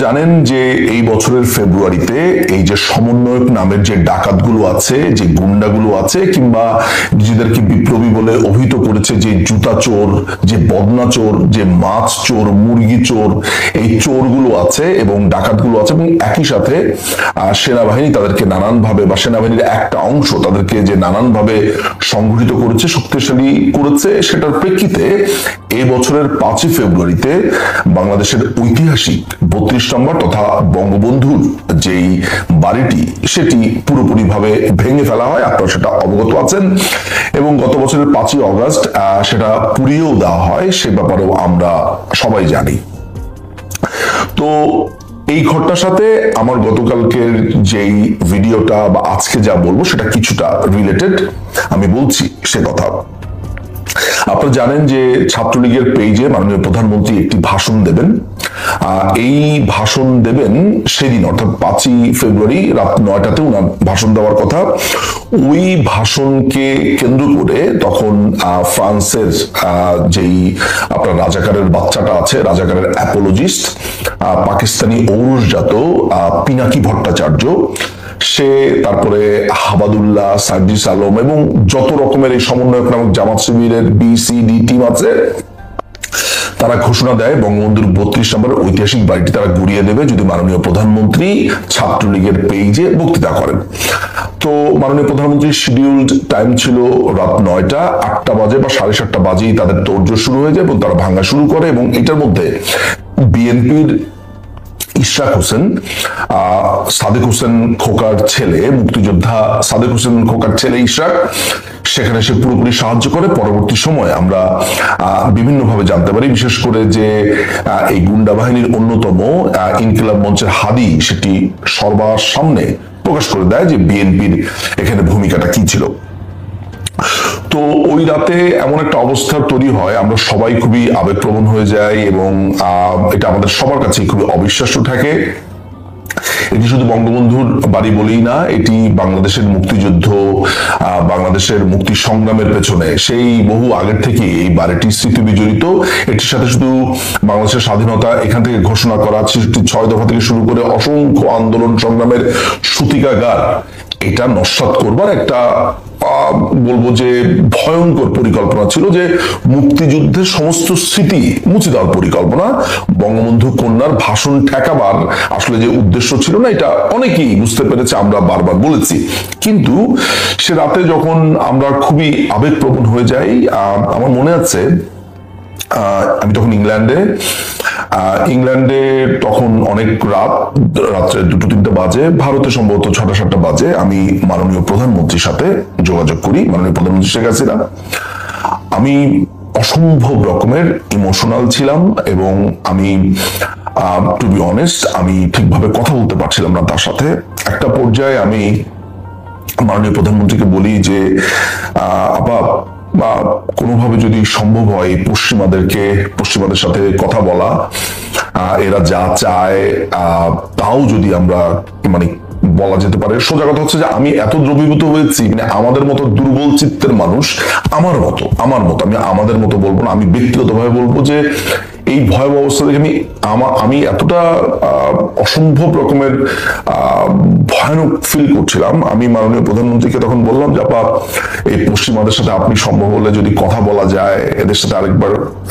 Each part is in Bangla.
জানেন যে এই বছরের ফেব্রুয়ারিতে এই যে সমন্বয়ক নামের যে ডাকাতগুলো আছে, যে গুন্ডাগুলো আছে, কিংবা নিজেদেরকে বিপ্লবী বলে অভিহিত করেছে যে জুতা চোর, যে বদনা চোর, যে মাছ চোর, মুরগি চোর, এই চোরগুলো আছে এবং ডাকাতগুলো আছে, এবং একই সাথে সেনাবাহিনী তাদেরকে নানানভাবে, বা সেনাবাহিনীর একটা অংশ তাদেরকে যে নানানভাবে সংগঠিত করেছে, শক্তিশালী করেছে, সেটার প্রেক্ষিতে এই বছরের 5ই ফেব্রুয়ারিতে বাংলাদেশের ঐতিহাসিক 32 নম্বর তথা বঙ্গবন্ধুর যেই বাড়িটি, সেটি পুরোপুরিভাবে ভেঙে ফেলা হয়। আপনারা সেটা অবগত আছেন, এবং গত বছরের 5ই অগস্ট সেটা পুড়িয়েও দেওয়া হয়, সে ব্যাপারেও আমরা সবাই জানি। তো এই ঘটনার সাথে আমার গতকালকের যেই ভিডিওটা বা আজকে যা বলবো সেটা কিছুটা রিলেটেড, আমি বলছি সে কথা। আপনারা জানেন যে ছাত্রলীগের পেজে মাননীয় প্রধানমন্ত্রী একটি ভাষণ দেবেন। এই ভাষণ দেবেন সেদিন, অর্থাৎ 5ই ফেব্রুয়ারি রাত 9টাতে উনার ভাষণ দেওয়ার কথা। ওই ভাষণকে কেন্দ্র করে তখন ফ্রান্সের যেই আপনার রাজাকারের বাচ্চাটা আছে, রাজাকারের অ্যাপোলজিস্ট, পাকিস্তানি ঔরসজাত পিনাকি ভট্টাচার্য, সে, তারপরে হাবাদুল্লাহ, সার্জিস আলম এবং যত রকমের এই সমন্বয়ক নামক জামাত শিবিরের BCD টিম আছে, তারা ঘোষণা দেয় বঙ্গবন্ধুর 32 নম্বরের ঐতিহাসিক বাড়িটি তারা গুড়িয়ে দেবে যদি মাননীয় প্রধানমন্ত্রী ছাত্রলীগের পেজে বক্তৃতা করেন। তো মাননীয় প্রধানমন্ত্রীর শিডিউলড টাইম ছিল রাত 9টা, 8টা বাজে বা 7:30 বাজেই তাদের তোড়জোড় শুরু হয়ে যায় এবং তারা ভাঙা শুরু করে। এবং এটার মধ্যে বিএনপির ইশরাক হোসেন, সাদেক হোসেন খোকার ছেলে, মুক্তিযোদ্ধা সাদেক হোসেন খোকার ছেলে ইশরাক, সেখানে সে পুরোপুরি সাহায্য করে। পরবর্তী সময় আমরা বিভিন্নভাবে জানতে পারি, বিশেষ করে যে এই গুন্ডা বাহিনীর অন্যতম ইনকিলাব মঞ্চের হাদি সেটি সবার সামনে প্রকাশ করে দেয় যে বিএনপির এখানে ভূমিকাটা কি ছিল। তো ওই রাতে এমন একটা অবস্থা তৈরি হয়, আমরা সবাই খুবই আবেগপ্রবণ হয়ে যাই এবং এটা আমাদের সবার কাছে খুবই অবিশ্বাস্য থাকে। এটি শুধু বঙ্গবন্ধুর বাড়ি বলেই না, এটি বাংলাদেশের মুক্তিযুদ্ধ, বাংলাদেশের মুক্তি সংগ্রামের পেছনে সেই বহু আগের থেকে এই বাড়িটি স্মৃতি বিজড়িত। এটির সাথে শুধু বাংলাদেশের স্বাধীনতা এখান থেকে ঘোষণা করা, 6 দফা থেকে শুরু করে অসংখ্য আন্দোলন সংগ্রামের সূতিকাগার, এটা নস্যাৎ করবার একটা বলবো যে ভয়ঙ্কর পরিকল্পনা ছিল, যে মুক্তিযুদ্ধের সমস্ত স্মৃতি মুছে দেওয়ার পরিকল্পনা। বঙ্গবন্ধু কন্যার ভাষণ ঠেকাবার আসলে যে উদ্দেশ্য ছিল না, এটা অনেকেই বুঝতে পেরেছে, আমরা বারবার বলেছি। কিন্তু সে রাতে যখন আমরা খুবই আবেগপ্রবণ হয়ে যাই, আমার মনে আছে আমি তখন ইংল্যান্ডে তখন অনেক রাত্রে 2-3 বাজে, ভারতে সম্ভবত 6-7 বাজে, আমি মাননীয় প্রধানমন্ত্রীর সাথে যোগাযোগ করি, মাননীয় প্রধানমন্ত্রী শেখ হাসিনা। আমি অসম্ভব রকমের ইমোশনাল ছিলাম এবং আমি টু বি অনেস্ট আমি ঠিকভাবে কথা বলতে পারছিলাম না তার সাথে। একটা পর্যায়ে আমি মাননীয় প্রধানমন্ত্রীকে বলি যে আপা, কোনোভাবে যদি সম্ভব হয় পশ্চিমাদের সাথে কথা বলা, এরা যা চায় তাও যদি আমরা মানে বলা যেতে পারে। সোজা কথা হচ্ছে যে আমি এত দ্রবীভূত হয়েছি, মানে আমাদের মতো দুর্বল চিত্তের মানুষ, আমার মতো আমি আমাদের মতো বলবো না, আমি ব্যক্তিগতভাবে বলবো যে এই ভয়াবহ অবস্থা দেখে আমি এতটা অসম্ভব রকমের ভয়ানক ফিল করছিলাম। আমি মাননীয় প্রধানমন্ত্রীকে তখন বললাম যে আপা, এই পশ্চিমাদের সাথে আপনি সম্ভব হলে যদি কথা বলা যায়, এদের সাথে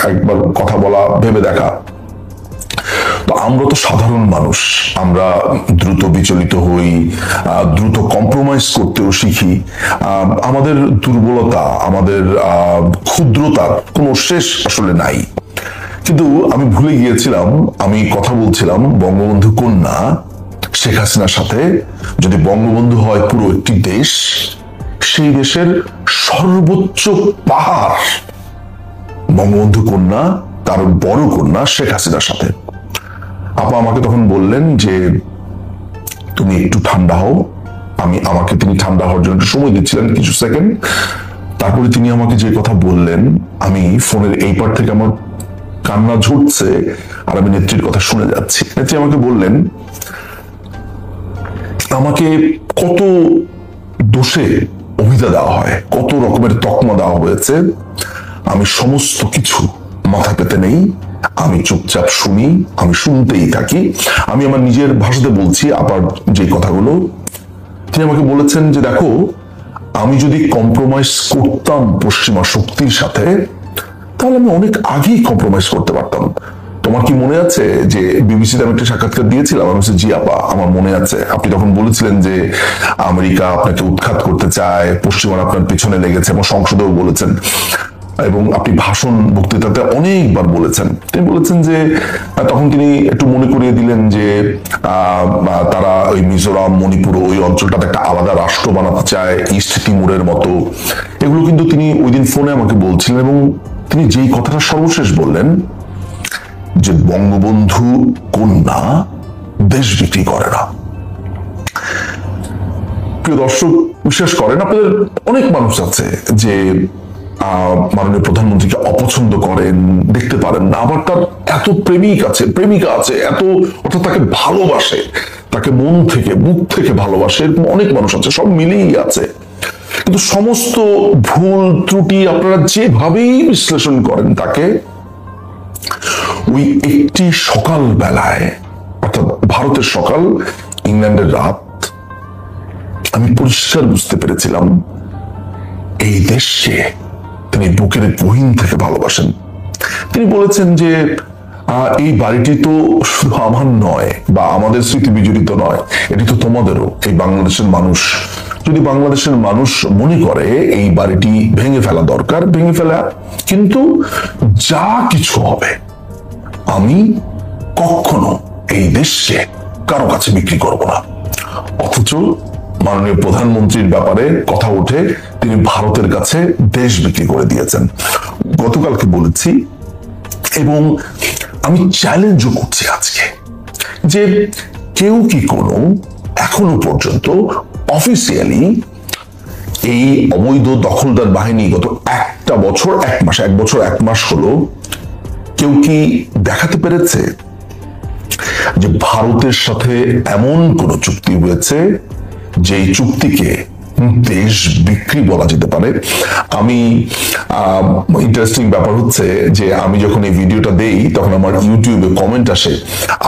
একবার কথা বলা ভেবে দেখা। তো আমরা তো সাধারণ মানুষ, আমরা দ্রুত বিচলিত হই, দ্রুত কম্প্রোমাইজ করতেও শিখি। আমাদের দুর্বলতা, আমাদের ক্ষুদ্রতার কোনো শেষ আসলে নাই। কিন্তু আমি ভুলে গিয়েছিলাম, আমি কথা বলছিলাম বঙ্গবন্ধু কন্যা শেখ হাসিনার সাথে। যদি বঙ্গবন্ধু হয় পুরো একটি দেশ, সেই দেশের সর্বোচ্চ পাহাড় বঙ্গবন্ধু কন্যা, তার বড় কন্যা শেখ হাসিনার সাথে। আপা আমাকে তখন বললেন যে তুমি একটু ঠান্ডা হও। আমাকে তিনি ঠান্ডা হওয়ার জন্য সময় দিচ্ছিলেন কিছু সেকেন্ড। তারপরে তিনি আমাকে যে কথা বললেন, আমি ফোনের এই পার থেকে আমার কান্না ঝরছে আর আমি নেত্রীর কথা শুনে যাচ্ছি। নেত্রী আমাকে বললেন, আমাকে কত দোষে অভিধা দেওয়া হয়, কত রকমের তকমা দেওয়া হয়েছে, আমি সমস্ত কিছু মাথা পেতে নেই আমি চুপচাপ শুনি, আমি শুনতেই থাকি। আমি আমার নিজের ভাষাতে বলছি আবার যে কথাগুলো। তিনি আমাকে বলেছেন যে দেখো, আমি যদি কম্প্রোমাইজ করতাম পশ্চিমা শক্তির সাথে, তাহলে আমি অনেক আগেই কম্প্রোমাইজ করতে পারতাম। তোমার কি মনে আছে যে বিবিসিতে আমি একটা সাক্ষাৎকার দিয়েছিলাম? আমি বলছি, জি আপা, আমার মনে আছে। আপনি তখন বলেছিলেন যে আমেরিকা আপনাকে উৎখাত করতে চায়, পশ্চিমারা আপনার পিছনে লেগেছে, এবং সংসদেও বলেছেন, এবং আপনি ভাষণ বক্তৃতাতে অনেকবার বলেছেন। তিনি বলেছেন যে তখন তিনি একটু মনে করিয়ে দিলেন যে তারা ওই মিজোরাম, মণিপুর, ওই অঞ্চলটাতে একটা আলাদা রাষ্ট্র বানাতে চায়, ইস্ট তিমুরের মতো। এগুলো কিন্তু তিনি ওই দিন ফোনে আমাকে বলছিলেন, এবং তিনি যেই কথাটা সর্বশেষ বললেন যে বঙ্গবন্ধু কন্যা দেশ বিক্রি করে না। প্রিয় দর্শক, বিশ্বাস করেন, আপনাদের অনেক মানুষ আছে যে মাননীয় প্রধানমন্ত্রীকে অপছন্দ করেন, দেখতে পারেন না, আবার তার এত প্রেমিকা আছে, এত, অর্থাৎ তাকে ভালোবাসে, তাকে মন থেকে, বুক থেকে ভালোবাসে, এরকম অনেক মানুষ আছে, সব মিলেই আছে। কিন্তু সমস্ত ভুল ত্রুটি আপনারা যেভাবেই বিশ্লেষণ করেন তাকে, ওই একটি সকাল বেলায়, অর্থাৎ ভারতের সকাল, ইংল্যান্ডের রাত, আমি পরিষ্কার বুঝতে পেরেছিলাম এই দেশকে তিনি বুকের গহীন থেকে ভালোবাসেন। তিনি বলেছেন যে এই বাড়িটি তো শুধু আমার নয়, বা আমাদের স্মৃতি বিজড়িত নয়, এটি তো তোমাদেরও, এই বাংলাদেশের মানুষ। যদি বাংলাদেশের মানুষ মনে করে এই বাড়িটি ভেঙে ফেলা দরকার, ভেঙে ফেলা, কিন্তু যা কিছু হবে আমি কখনো এই দেশকে কারো কাছে বিক্রি করব না। অথচ মাননীয় প্রধানমন্ত্রীর ব্যাপারে কথা উঠে তিনি ভারতের কাছে দেশ বিক্রি করে দিয়েছেন। গতকালকে বলেছি, এবং আমি চ্যালেঞ্জও করছি আজকে, যে কেউ কি কোনো এখনো পর্যন্ত অফিসিয়ালি এই অবৈধ দখলদার বাহিনী গত এক বছর এক মাস হলো কেউ কি দেখাতে পেরেছে যে ভারতের সাথে এমন কোন চুক্তি হয়েছে যেই চুক্তিকে দেশ বিক্রি বলা যেতে পারে? আমি ইন্টারেস্টিং ব্যাপার হচ্ছে যে আমি যখন এই ভিডিওটা দেই তখন আমার ইউটিউবে কমেন্ট আসে,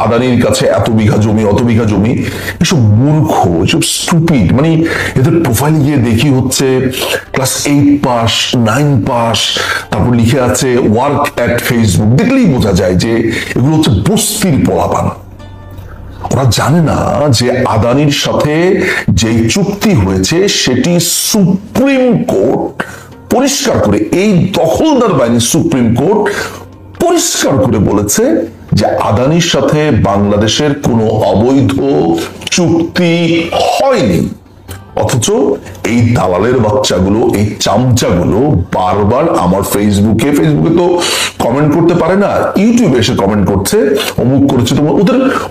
আদানির কাছে এত বিঘা জমি, অত বিঘা জমি, এসব মূর্খ, এসব স্টুপিড। মানে এদের প্রোফাইলে গিয়ে দেখি হচ্ছে ক্লাস 8 পাস, 9 পাস, তারপর লিখে আছে ওয়ার্ক অ্যাট ফেসবুক। দেখলেই বোঝা যায় যে এগুলো হচ্ছে বস্তির পোলাপান। ওরা জানে না যে আদানির সাথে যে চুক্তি হয়েছে সেটি সুপ্রিম কোর্ট পরিষ্কার করে, এই দখলদার বাহিনী সুপ্রিম কোর্ট পরিষ্কার করে বলেছে যে আদানির সাথে বাংলাদেশের কোনো অবৈধ চুক্তি হয়নি। অথচ এই দালালের বাচ্চাগুলো, এই চামচাগুলো বারবার আমার ফেসবুকে তো কমেন্ট করতে পারে না, ইউটিউবে এসে কমেন্ট করছে, অমুক করেছে, তোমার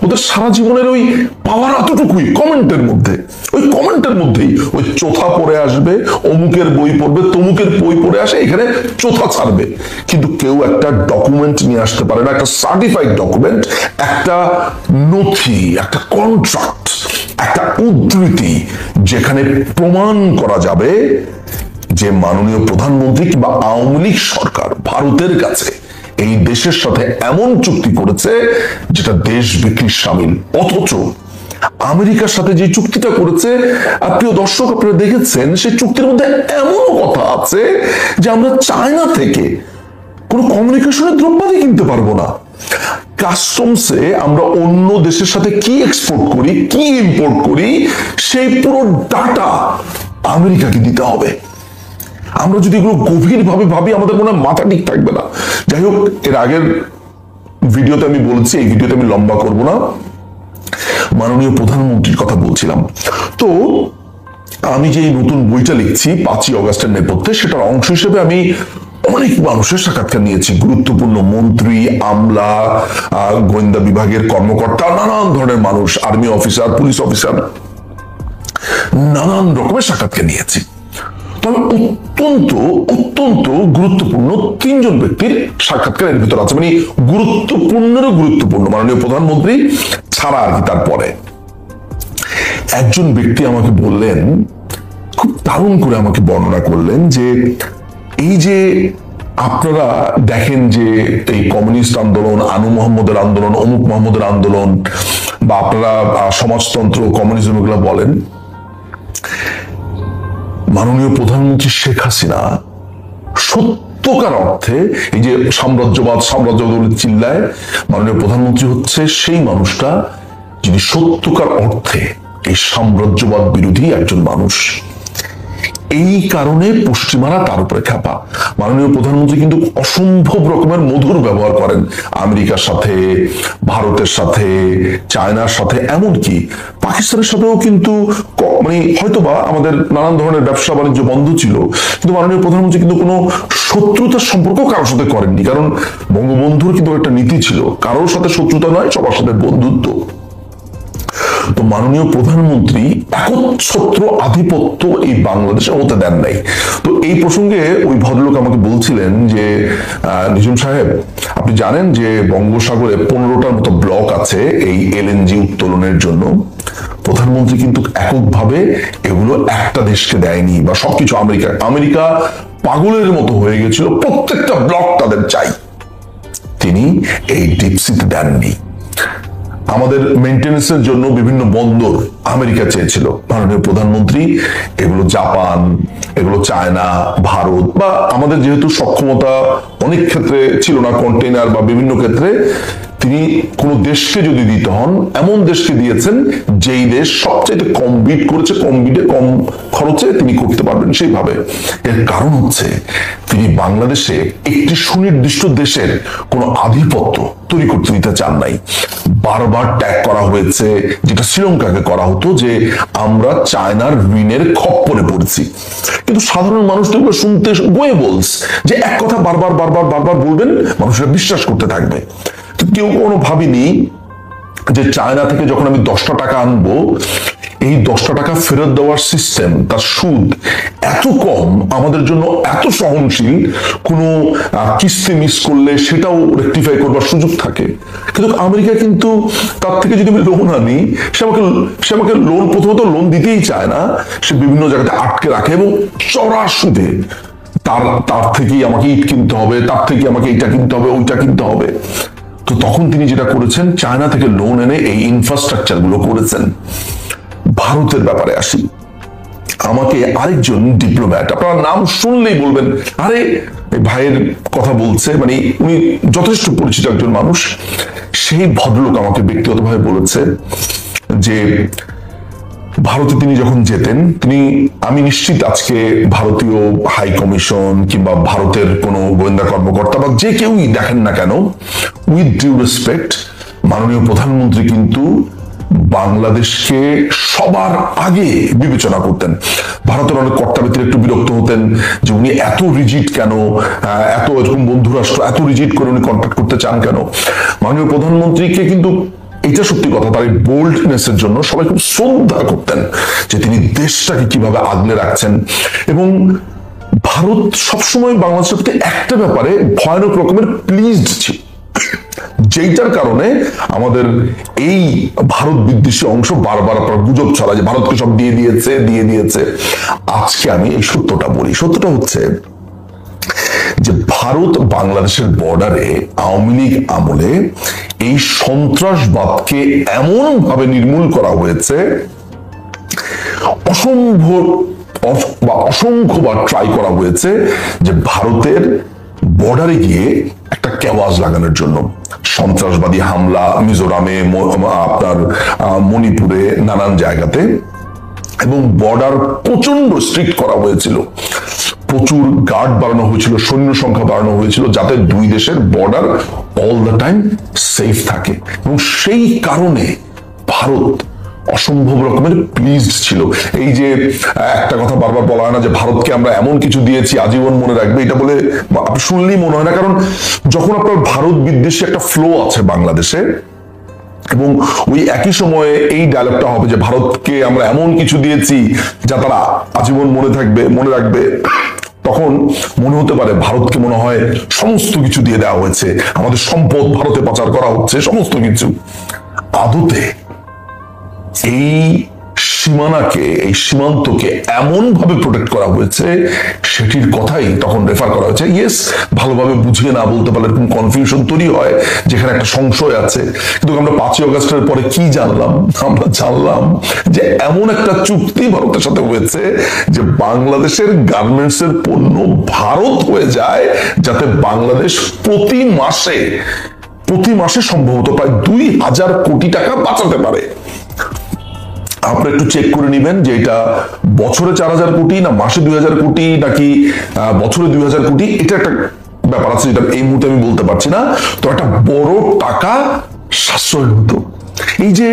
ওদের সারা জীবনের ওই পাওয়ার এতটুকুই কমেন্টের মধ্যে, ওই কমেন্টের মধ্যেই ওই চোথা পড়ে আসবে, অমুকের বই পড়বে, তমুকের বই পড়ে আসে, এখানে চোথা ছাড়বে। কিন্তু কেউ একটা ডকুমেন্ট নিয়ে আসতে পারে না, একটা সার্টিফাইড ডকুমেন্ট, একটা নথি, একটা কন্ট্রাক্ট, একটা উদ্ধৃতি, যেখানে প্রমাণ করা যাবে যে মাননীয় প্রধানমন্ত্রী কিংবা আওয়ামী লীগ সরকার ভারতের কাছে এই দেশের সাথে এমন চুক্তি করেছে যেটা দেশ বিক্রির শামিল। অথচ আমেরিকার সাথে যে চুক্তিটা করেছে, প্রিয় দর্শক আপনারা দেখেছেন, সেই চুক্তির মধ্যে এমনও কথা আছে যে আমরা চায়না থেকে কোনো কমিউনিকেশনের দ্রব্যাদি কিনতে পারবো না। কাস্টমসে আমরা অন্য দেশের সাথে কি এক্সপোর্ট করি, কি ইম্পোর্ট করি, সেই পুরো ডাটা আমেরিকাকে দিতে হবে। আমরা যদি এগুলো গভীরভাবে ভাবি, আমাদের মনে হয় মাথা ঠিক থাকবে না। যাই হোক, এর আগের ভিডিওতে আমি বলেছি, এই ভিডিওতে আমি লম্বা করব না, মাননীয় প্রধানমন্ত্রীর কথা বলছিলাম। তো আমি যে নতুন বইটা লিখছি 5ই অগাস্টের নেপথ্যে, সেটার অংশ হিসেবে আমি অনেক মানুষের সাক্ষাৎকার নিয়েছি, গুরুত্বপূর্ণ মন্ত্রী, আমলা, গোয়েন্দা বিভাগের কর্মকর্তা, নানান ধরনের মানুষ, আর্মি অফিসার, পুলিশ অফিসার, নানান রকমের সাক্ষাৎকার নিয়েছি। তবে অত্যন্ত অত্যন্ত গুরুত্বপূর্ণ 3 জন ব্যক্তির সাক্ষাৎকার এর ভিতর আছে, মানে গুরুত্বপূর্ণেরও গুরুত্বপূর্ণ, মাননীয় প্রধানমন্ত্রী ছাড়া আর কি। তারপরে একজন ব্যক্তি আমাকে বললেন, খুব দারুণ করে আমাকে বর্ণনা করলেন, যে এই যে আপনারা দেখেন যে এই কমিউনিস্ট আন্দোলন, আনু মোহাম্মদের আন্দোলন, অমুক মোহাম্মদের আন্দোলন, বা আপনারা সমাজতন্ত্র, কমিউনিজম এগুলো বলেন, মাননীয় প্রধানমন্ত্রী শেখ হাসিনা সত্যকার অর্থে এই যে সাম্রাজ্যবাদ চিল্লায়, মাননীয় প্রধানমন্ত্রী হচ্ছে সেই মানুষটা যিনি সত্যকার অর্থে এই সাম্রাজ্যবাদ বিরোধী একজন মানুষ। এই কারণে পশ্চিমারা তার উপরে খ্যাপা। মাননীয় প্রধানমন্ত্রী কিন্তু অসম্ভব রকমের মধুর ব্যবহার করেন আমেরিকার সাথে, ভারতের সাথে, চায়নার সাথে, এমনকি পাকিস্তানের সাথেও কিন্তু মানে হয়তোবা আমাদের নানান ধরনের ব্যবসা বাণিজ্য বন্ধ ছিল, কিন্তু মাননীয় প্রধানমন্ত্রী কিন্তু কোনো শত্রুতার সম্পর্ক কারোর সাথে করেননি। কারণ বঙ্গবন্ধুর কিন্তু একটা নীতি ছিল, কারোর সাথে শত্রুতা নয়, সবার সাথে বন্ধুত্ব। তো মাননীয় প্রধানমন্ত্রী একচ্ছত্র আধিপত্য এই বাংলাদেশে হতে দেন নাই। তো এই প্রসঙ্গে ওই ভদ্রলোক আমাকে বলছিলেন যে নিজাম সাহেব, আপনি জানেন যে বঙ্গোপসাগরে 15টার মতো ব্লক আছে এই এলএনজি উত্তোলনের জন্য। প্রধানমন্ত্রী কিন্তু এককভাবে এগুলো একটা দেশকে দেয়নি, বা সবকিছু আমেরিকা পাগলের মতো হয়ে গেছিল, প্রত্যেকটা ব্লক তাদের চাই। তিনি এই ডিপসিতে দেননি। আমাদের মেইনটেনেন্সের জন্য বিভিন্ন বন্দর আমেরিকা চেয়েছিল, মাননীয় প্রধানমন্ত্রী এগুলো জাপান, এগুলো চায়না, ভারত, বা আমাদের যেহেতু সক্ষমতা অনেক ক্ষেত্রে ছিল না কন্টেইনার বা বিভিন্ন ক্ষেত্রে, তিনি কোনো দেশকে যদি দিতে হন, এমন দেশকে দিয়েছেন যেই দেশ সবচেয়ে কম বিট করেছে, কম বিটে কম খরচে তিনি করতে পারবেন সেইভাবে। এর কারণ হচ্ছে তিনি বাংলাদেশে একটি সুনির্দিষ্ট দেশের কোনো আধিপত্য তৈরি করতে দিতে চান নাই। বারবার ট্যাগ করা হয়েছে, যেটা শ্রীলঙ্কাকে করা হতো, যে আমরা চায়নার ঋণের খপ্পরে পড়েছি। কিন্তু সাধারণ মানুষ তো এগুলো শুনতে বয়ে বলছে যে এক কথা বারবার বারবার বারবার বলবেন, মানুষরা বিশ্বাস করতে থাকবে। কেউ কোনো ভাবিনি যে চায়না থেকে যখন আমি 10টা টাকা আনবো, এই 10টা টাকা ফেরত দেওয়ার সিস্টেম, তার সুদ এত কম, আমাদের জন্য এত সহনশীল, কোনো কিস্তি মিস করলে সেটাও রেকটিফাই করবার সুযোগ থাকে। কিন্তু আমেরিকা কিন্তু তার থেকে যদি আমি লোন আনি, সে আমাকে লোন, প্রথমত লোন দিতেই চায় না, সে বিভিন্ন জায়গাতে আটকে রাখে এবং চড়া সুদে তার থেকেই আমাকে ইট কিনতে হবে, তার থেকে আমাকে এইটা কিনতে হবে, ওইটা কিনতে হবে। তো তখন তিনি যেটা করেছেন, চায়না থেকে লোন এনে এই ইনফ্রাস্ট্রাকচার গুলো করেছেন। ভারতের ব্যাপারে আসি, আমাকে আরেকজন ডিপ্লোম্যাট, আপনার নাম শুনলেই বলবেন আরে ভাইয়ের কথা বলছে, মানে উনি যথেষ্ট পরিচিত একজন মানুষ। সেই ভদ্রলোক আমাকে ব্যক্তিগতভাবে বলেছে যে ভারতে তিনি যখন যেতেন, আমি নিশ্চিত আজকে ভারতীয় হাই কমিশন কিংবা ভারতের কোনো গোয়েন্দা কর্মকর্তা বা যে কেউই দেখেন না কেন, উইথ ডিউ রেসপেক্ট, মাননীয় প্রধানমন্ত্রী কিন্তু বাংলাদেশকে সবার আগে বিবেচনা করতেন। ভারতের অনেক কর্তাব্যক্তিরা একটু বিরক্ত হতেন যে উনি এত রিজিড কেন, এত এরকম বন্ধুরাষ্ট্র এত রিজিড করে উনি কন্ট্যাক্ট করতে চান কেন। মাননীয় প্রধানমন্ত্রীকে কিন্তু, এটা সত্যি কথা, তার এই বোল্ডনেসের জন্য সবাই খুব শ্রদ্ধা করতেন, যে তিনি দেশটাকে কিভাবে আগলে রাখছেন। এবং ভারত সবসময় বাংলাদেশের প্রতি একটা ব্যাপারে ভয়ানক রকমের প্লিজড ছিল, যেইটার কারণে আমাদের এই ভারত বিদ্বেষী অংশ বারবার আপনার গুজব ছড়ায় যে ভারতকে সব দিয়ে দিয়েছে। আজকে আমি এই সত্যটা বলি। সত্যটা হচ্ছে যে ভারত বাংলাদেশের বর্ডারে আওয়ামী লীগ আমলে এই সন্ত্রাসবাদকে এমন ভাবে নির্মূল করা হয়েছে, অসংখ্যবার ট্রাই করা হয়েছে যে ভারতের বর্ডারে গিয়ে একটা কেওয়াজ লাগানোর জন্য। সন্ত্রাসবাদী হামলা মিজোরামে, আপনার মণিপুরে, নানান জায়গাতে, এবং বর্ডার প্রচন্ড স্ট্রিক্ট করা হয়েছিল, প্রচুর গার্ড বাড়ানো হয়েছিল, সৈন্য সংখ্যা বাড়ানো হয়েছিল, যাতে দুই দেশের border all the time safe থাকে। এবং সেই কারণে ভারত অসম্ভব রকমের প্লিজড ছিল। এই যে একটা কথা বারবার বলা হয় না যে ভারতকে আমরা এমন কিছু দিয়েছি আজীবন মনে রাখবে, এটা বলে আপনি শুনলেই মনে হয় না। কারণ যখন আপনার ভারত বিদ্বেষী একটা ফ্লো আছে বাংলাদেশে, এবং ওই একই সময়ে এই ডায়লগটা হবে যে ভারতকে আমরা এমন কিছু দিয়েছি যা তারা আজীবন মনে রাখবে, তখন মনে হতে পারে ভারতকে মনে হয় সমস্ত কিছু দিয়ে দেওয়া হয়েছে, আমাদের সম্পদ ভারতে পাচার করা হচ্ছে, সমস্ত কিছু। আদতে এই সীমানাকে, এই সীমান্তকে এমন ভাবে প্রোটেক্ট করা হয়েছে, সেটির কথাই তখন রেফার করা হয়েছে। ইয়েস, ভালোভাবে বুঝিয়ে না বলতে পারলে এরকম কনফিউশন তৈরি হয়, যেখানে একটা সংশয় আছে। কিন্তু আমরা 5ই আগস্টের পরে কি জানলাম? আমরা জানলাম যে এমন একটা চুক্তি ভারতের সাথে হয়েছে যে বাংলাদেশের গার্মেন্টস এর পণ্য ভারত হয়ে যায়, যাতে বাংলাদেশ প্রতি মাসে সম্ভবত প্রায় 2000 কোটি টাকা বাঁচাতে পারে। আপনি একটু চেক করে নেবেন যে এটা বছরে 4000 কোটি না মাসে 2000 কোটি নাকি বছরে 2000 কোটি, এটা একটা ব্যাপার আছে যেটা এই মুহূর্তে আমি বলতে পারছি না। তো একটা বড় টাকা সাশ্রয় হতো। এই যে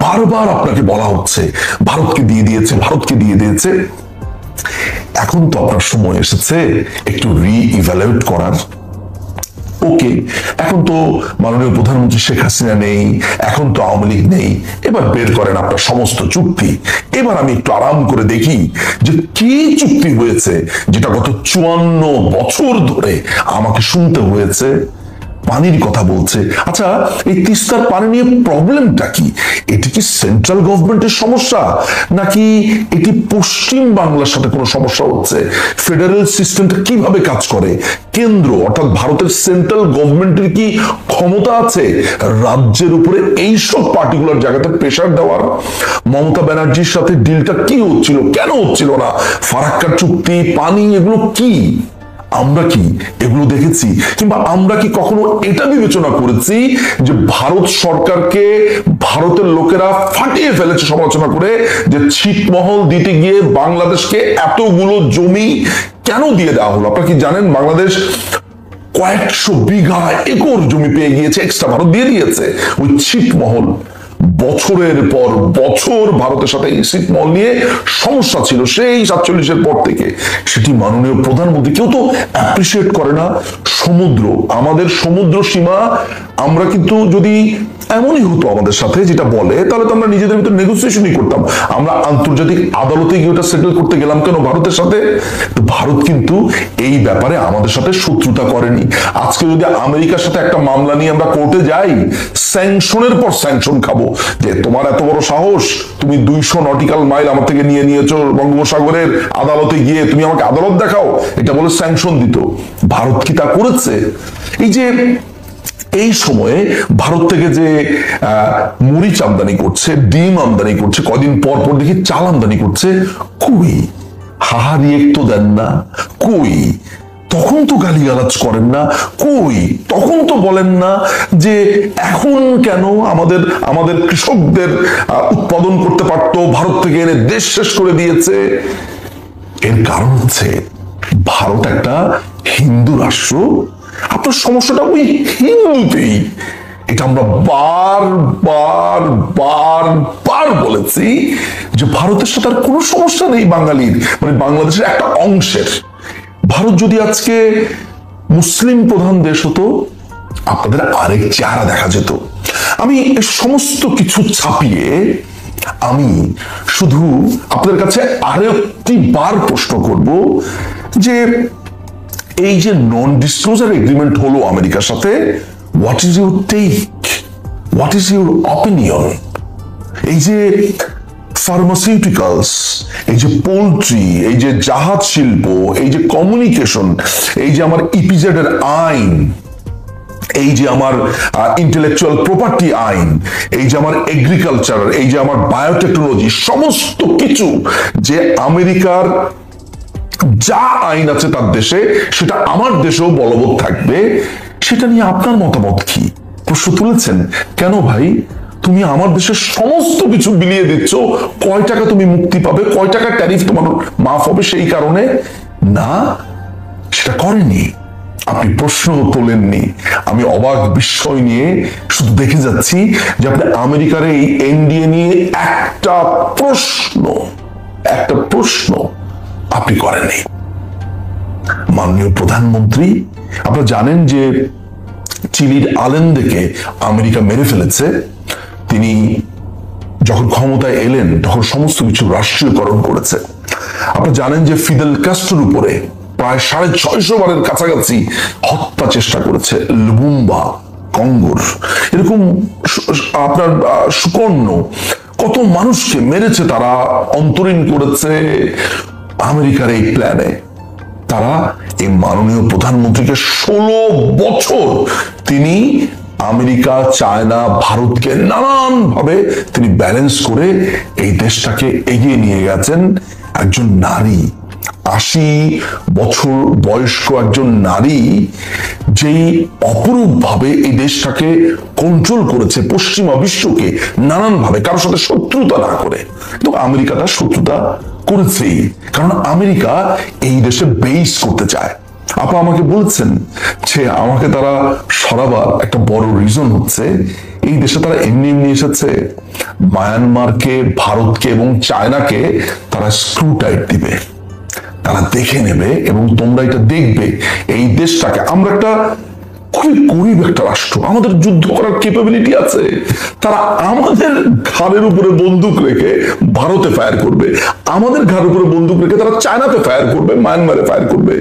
বারবার আপনাকে বলা হচ্ছে ভারতকে দিয়ে দিয়েছে, এখন তো আপনার সময় এসেছে একটু রি-ইভ্যালুয়েট করার। ওকে, এখন তো মাননীয় প্রধানমন্ত্রী শেখ হাসিনা নেই, এখন তো আওয়ামী লীগ নেই, এবার বের করেন আপনার সমস্ত চুক্তি। এবার আমি একটু আরাম করে দেখি যে কি চুক্তি হয়েছে, যেটা গত 54 বছর ধরে আমাকে শুনতে হয়েছে। পানির কথা বলছে। আচ্ছা, এই তিস্তার পানি নিয়ে প্রবলেমটা কি? এটি কি সেন্ট্রাল গভর্নমেন্টের সমস্যা, নাকি এটি পশ্চিম বাংলার সাথে কোনো সমস্যা হচ্ছে? ফেডারেল সিস্টেমটা কিভাবে কাজ করে? কেন্দ্র অর্থাৎ ভারতের সেন্ট্রাল গভর্নমেন্টের কি ক্ষমতা আছে রাজ্যের উপরে এইসব পার্টিকুলার জায়গাতে প্রেসার দেওয়ার? মমতা ব্যানার্জির সাথে ডিলটা কি হচ্ছিল, কেন হচ্ছিল না? ফারাক্কার চুক্তি, পানি, এগুলো কি আমরা কি এগুলো দেখেছি? কিংবা আমরা কি কখনো এটা বিবেচনা করেছি যে ভারত সরকারকে ভারতের লোকেরা ফাটিয়ে ফেলেছে সমালোচনা করে, যে ছিটমহল দিতে গিয়ে বাংলাদেশকে এতগুলো জমি কেন দিয়ে দেওয়া হলো? আপনারা কি জানেন বাংলাদেশ কয়েকশো বিঘা একর জমি পেয়ে গিয়েছে, এক্সট্রা ভারত দিয়ে দিয়েছে ওই ছিটমহল। বছরের পর বছর ভারতের সাথে এই ছিটমহল নিয়ে সমস্যা ছিল সেই 47-এর পর থেকে। সেটি মাননীয় প্রধানমন্ত্রী কেউ তো অ্যাপ্রিসিয়েট করে না। সমুদ্র, আমাদের সমুদ্র সীমা, আমরা কিন্তু যদি এমনই হতো আমাদের সাথে যেটা বলে, তাহলে তো আমরা নিজেদের ভিতরে নেগোসিয়েশনই করতাম। আমরা আন্তর্জাতিক আদালতে গিয়ে ওটা সেটেল করতে গেলাম কেন ভারতের সাথে? ভারত কিন্তু এই ব্যাপারে আমাদের সাথে শত্রুতা করেনি। আজকে যদি আমেরিকার সাথে একটা মামলা নিয়ে আমরা কোর্টে যাই, স্যাংশনের পর স্যাংশন খাবো, যে তোমার এত বড় সাহস, তুমি 200 নটিক্যাল মাইল আমার থেকে নিয়েছো বঙ্গোপসাগরের আদালতে গিয়ে, তুমি আমাকে আদালত দেখাও, এটা বলে স্যাংশন দিত। ভারত কি তা করেছে? এই সময়ে ভারত থেকে যে মরিচ আমদানি করছে, ডিম আমদানি করছে, কদিন পর পর দেখি চাল আমদানি করছে, কই হাহারি একটু দেন না? কই তখন তো গালিগালাজ করেন না? কই তখন তো বলেন না যে এখন কেন আমাদের কৃষকদের উৎপাদন করতে পারতো, ভারত থেকে এনে দেশ শেষ করে দিয়েছে? এর কারণ হচ্ছে ভারত একটা হিন্দু রাষ্ট্র। আপনার সমস্যাটা ওই হিন্দুতেই। এটা আমরা বার বলেছি যে ভারতের সাথে আর কোনো সমস্যা নেই বাঙালির, মানে বাংলাদেশের একটা অংশের। ভারত যদি আজকে মুসলিম প্রধান দেশ হতো, আপনাদের আরেক চেহারা দেখা যেত। আমি সমস্ত কিছু ছাপিয়ে আমি শুধু আপনাদের কাছে আরেকটি বার প্রশ্ন করব যে এই যে নন ডিসক্লোজার এগ্রিমেন্ট হলো আমেরিকার সাথে, what is your take, what is your opinion? এই যে ফার্মাসিউটিক্যালস, এই যে পোল্ট্রি, এই যে জাহাজ শিল্প, এই যে কমিউনিকেশন, এই যে আমার ইপিজেড এর আইন, এই যে আমার ইন্টেলেকচুয়াল প্রপার্টি আইন, এই যে আমার এগ্রিকালচার, এই যে আমার বায়োটেকনোলজি, সমস্ত কিছু যে আমেরিকার যা আইন আছে তার দেশে, সেটা আমার দেশেও বলবৎ থাকবে। সেটা নিয়ে আপনার মতামত কি? প্রশ্ন তুলেছেন কেন ভাই? তুমি আমার দেশের সমস্ত কিছু বিলিয়ে দিচ্ছ, কয় টাকা তুমি মুক্তি পাবে, কয় টাকা ট্যারিফ তোমার মাফ হবে সেই কারণে? না, সেটা করেনি। আপনি প্রশ্ন তোলেননি। আমি অবাক বিস্ময় নিয়ে শুধু দেখে যাচ্ছি যে আপনি আমেরিকার এই এনডিএ নিয়ে একটা প্রশ্ন আপনি করেননি। মাননীয় প্রধানমন্ত্রী, আপনারা জানেন যে চিলির আলেন্দেকে আমেরিকা মেরে ফেলেছে। তিনি যখন ক্ষমতায় এলেন তখন সমস্ত কিছু রাষ্ট্রীয়করণ করেছে। আপনারা জানেন যে ফিদেল ক্যাস্ট্রোর উপরে প্রায় 650 বারের কাছাকাছি হত্যা চেষ্টা করেছে। লুমুম্বা, কঙ্গোর, এরকম আপনার সুকর্ণ কত মানুষকে মেরেছে তারা, অন্তরীণ করেছে আমেরিকার এই প্ল্যানে। তারা এই মাননীয় প্রধানমন্ত্রীকে 16 বছর তিনি আমেরিকা, চায়না, ভারতকে নানান ভাবে তিনি ব্যালেন্স করে এই দেশটাকে এগিয়ে নিয়ে গেছেন। একজন নারী, 80 বছর বয়স্ক একজন নারী, যেই অপরূপ ভাবে এই দেশটাকে কন্ট্রোল করেছে, পশ্চিমা বিশ্বকে নানান ভাবে, কারোর সাথে শত্রুতা না করে। কিন্তু আমেরিকা তার শত্রুতা করেছেই, কারণ আমেরিকা এই দেশে বেইস করতে চায়। আপা আমাকে বলছেন যে আমাকে তারা সরাবার একটা বড় রিজন হচ্ছে এই দেশে তারা এমনি এমনি এসেছে, মায়ানমারকে, ভারতকে এবং চায়নাকে তারা স্ক্রু টাইট দিবে, তারা দেখে নেবে এবং তোমরা এটা দেখবে এই দেশটাকে। আমরা একটা খুবই গরিব একটা রাষ্ট্র, আমাদের যুদ্ধ করার ক্যাপাবিলিটি আছে, তারা আমাদের ঘাড়ের উপরে বন্দুক রেখে ভারতে ফায়ার করবে, আমাদের ঘাড়ের উপরে বন্দুক রেখে তারা চায়নাতে ফায়ার করবে, মায়ানমারে ফায়ার করবে।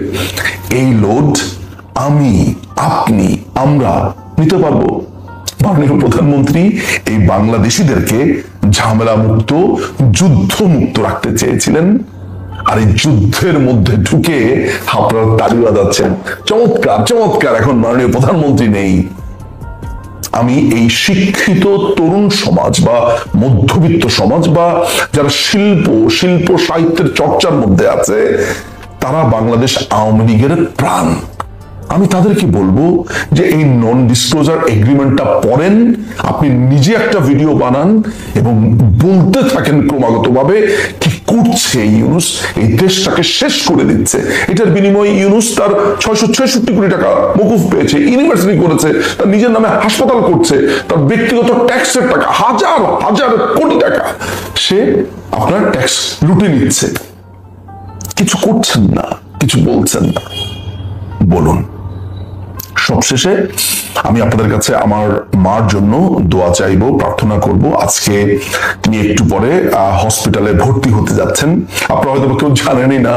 এই লোড আমি, আপনি, আমরা নিতে পারবো? মাননীয় প্রধানমন্ত্রী এই বাংলাদেশিদেরকে ঝামেলা মুক্ত, যুদ্ধ মুক্ত রাখতে চেয়েছিলেন, আর এই যুদ্ধের মধ্যে ঢুকে আপনারা তালি বাজাচ্ছেন। চমৎকার চমৎকার, এখন মাননীয় প্রধানমন্ত্রী নেই। আমি এই শিক্ষিত তরুণ সমাজ বা মধ্যবিত্ত সমাজ বা যারা শিল্প সাহিত্যের চর্চার মধ্যে আছে, তারা বাংলাদেশ আওয়ামী লীগের প্রাণ। আমি তাদেরকে বলবো যে এই নন ডিসক্লোজার এগ্রিমেন্টটা পড়েন, আপনি নিজে একটা ভিডিও বানান এবং বলতে থাকেন ক্রমাগত ভাবে কি করছে ইউনুস, এই দেশটাকে শেষ করে দিচ্ছে। এটার বিনিময়ে ইউনুস তার 666 কোটি টাকা মকুফ পেয়েছে, ইউনিভার্সিটি করেছে, তার নিজের নামে হাসপাতাল করছে, তার ব্যক্তিগত ট্যাক্সের টাকা হাজার হাজার কোটি টাকা সে আপনার ট্যাক্স লুটে নিচ্ছে। কিছু করছেন না, কিছু বলছেন না। বলুন। সবশেষে আমি আপনাদের কাছে আমার মার জন্য দোয়া চাইবো, প্রার্থনা করব। আজকে তিনি একটু পরে হসপিটালে ভর্তি হতে যাচ্ছেন। আপনারা হয়তো কেউ জানেনই না,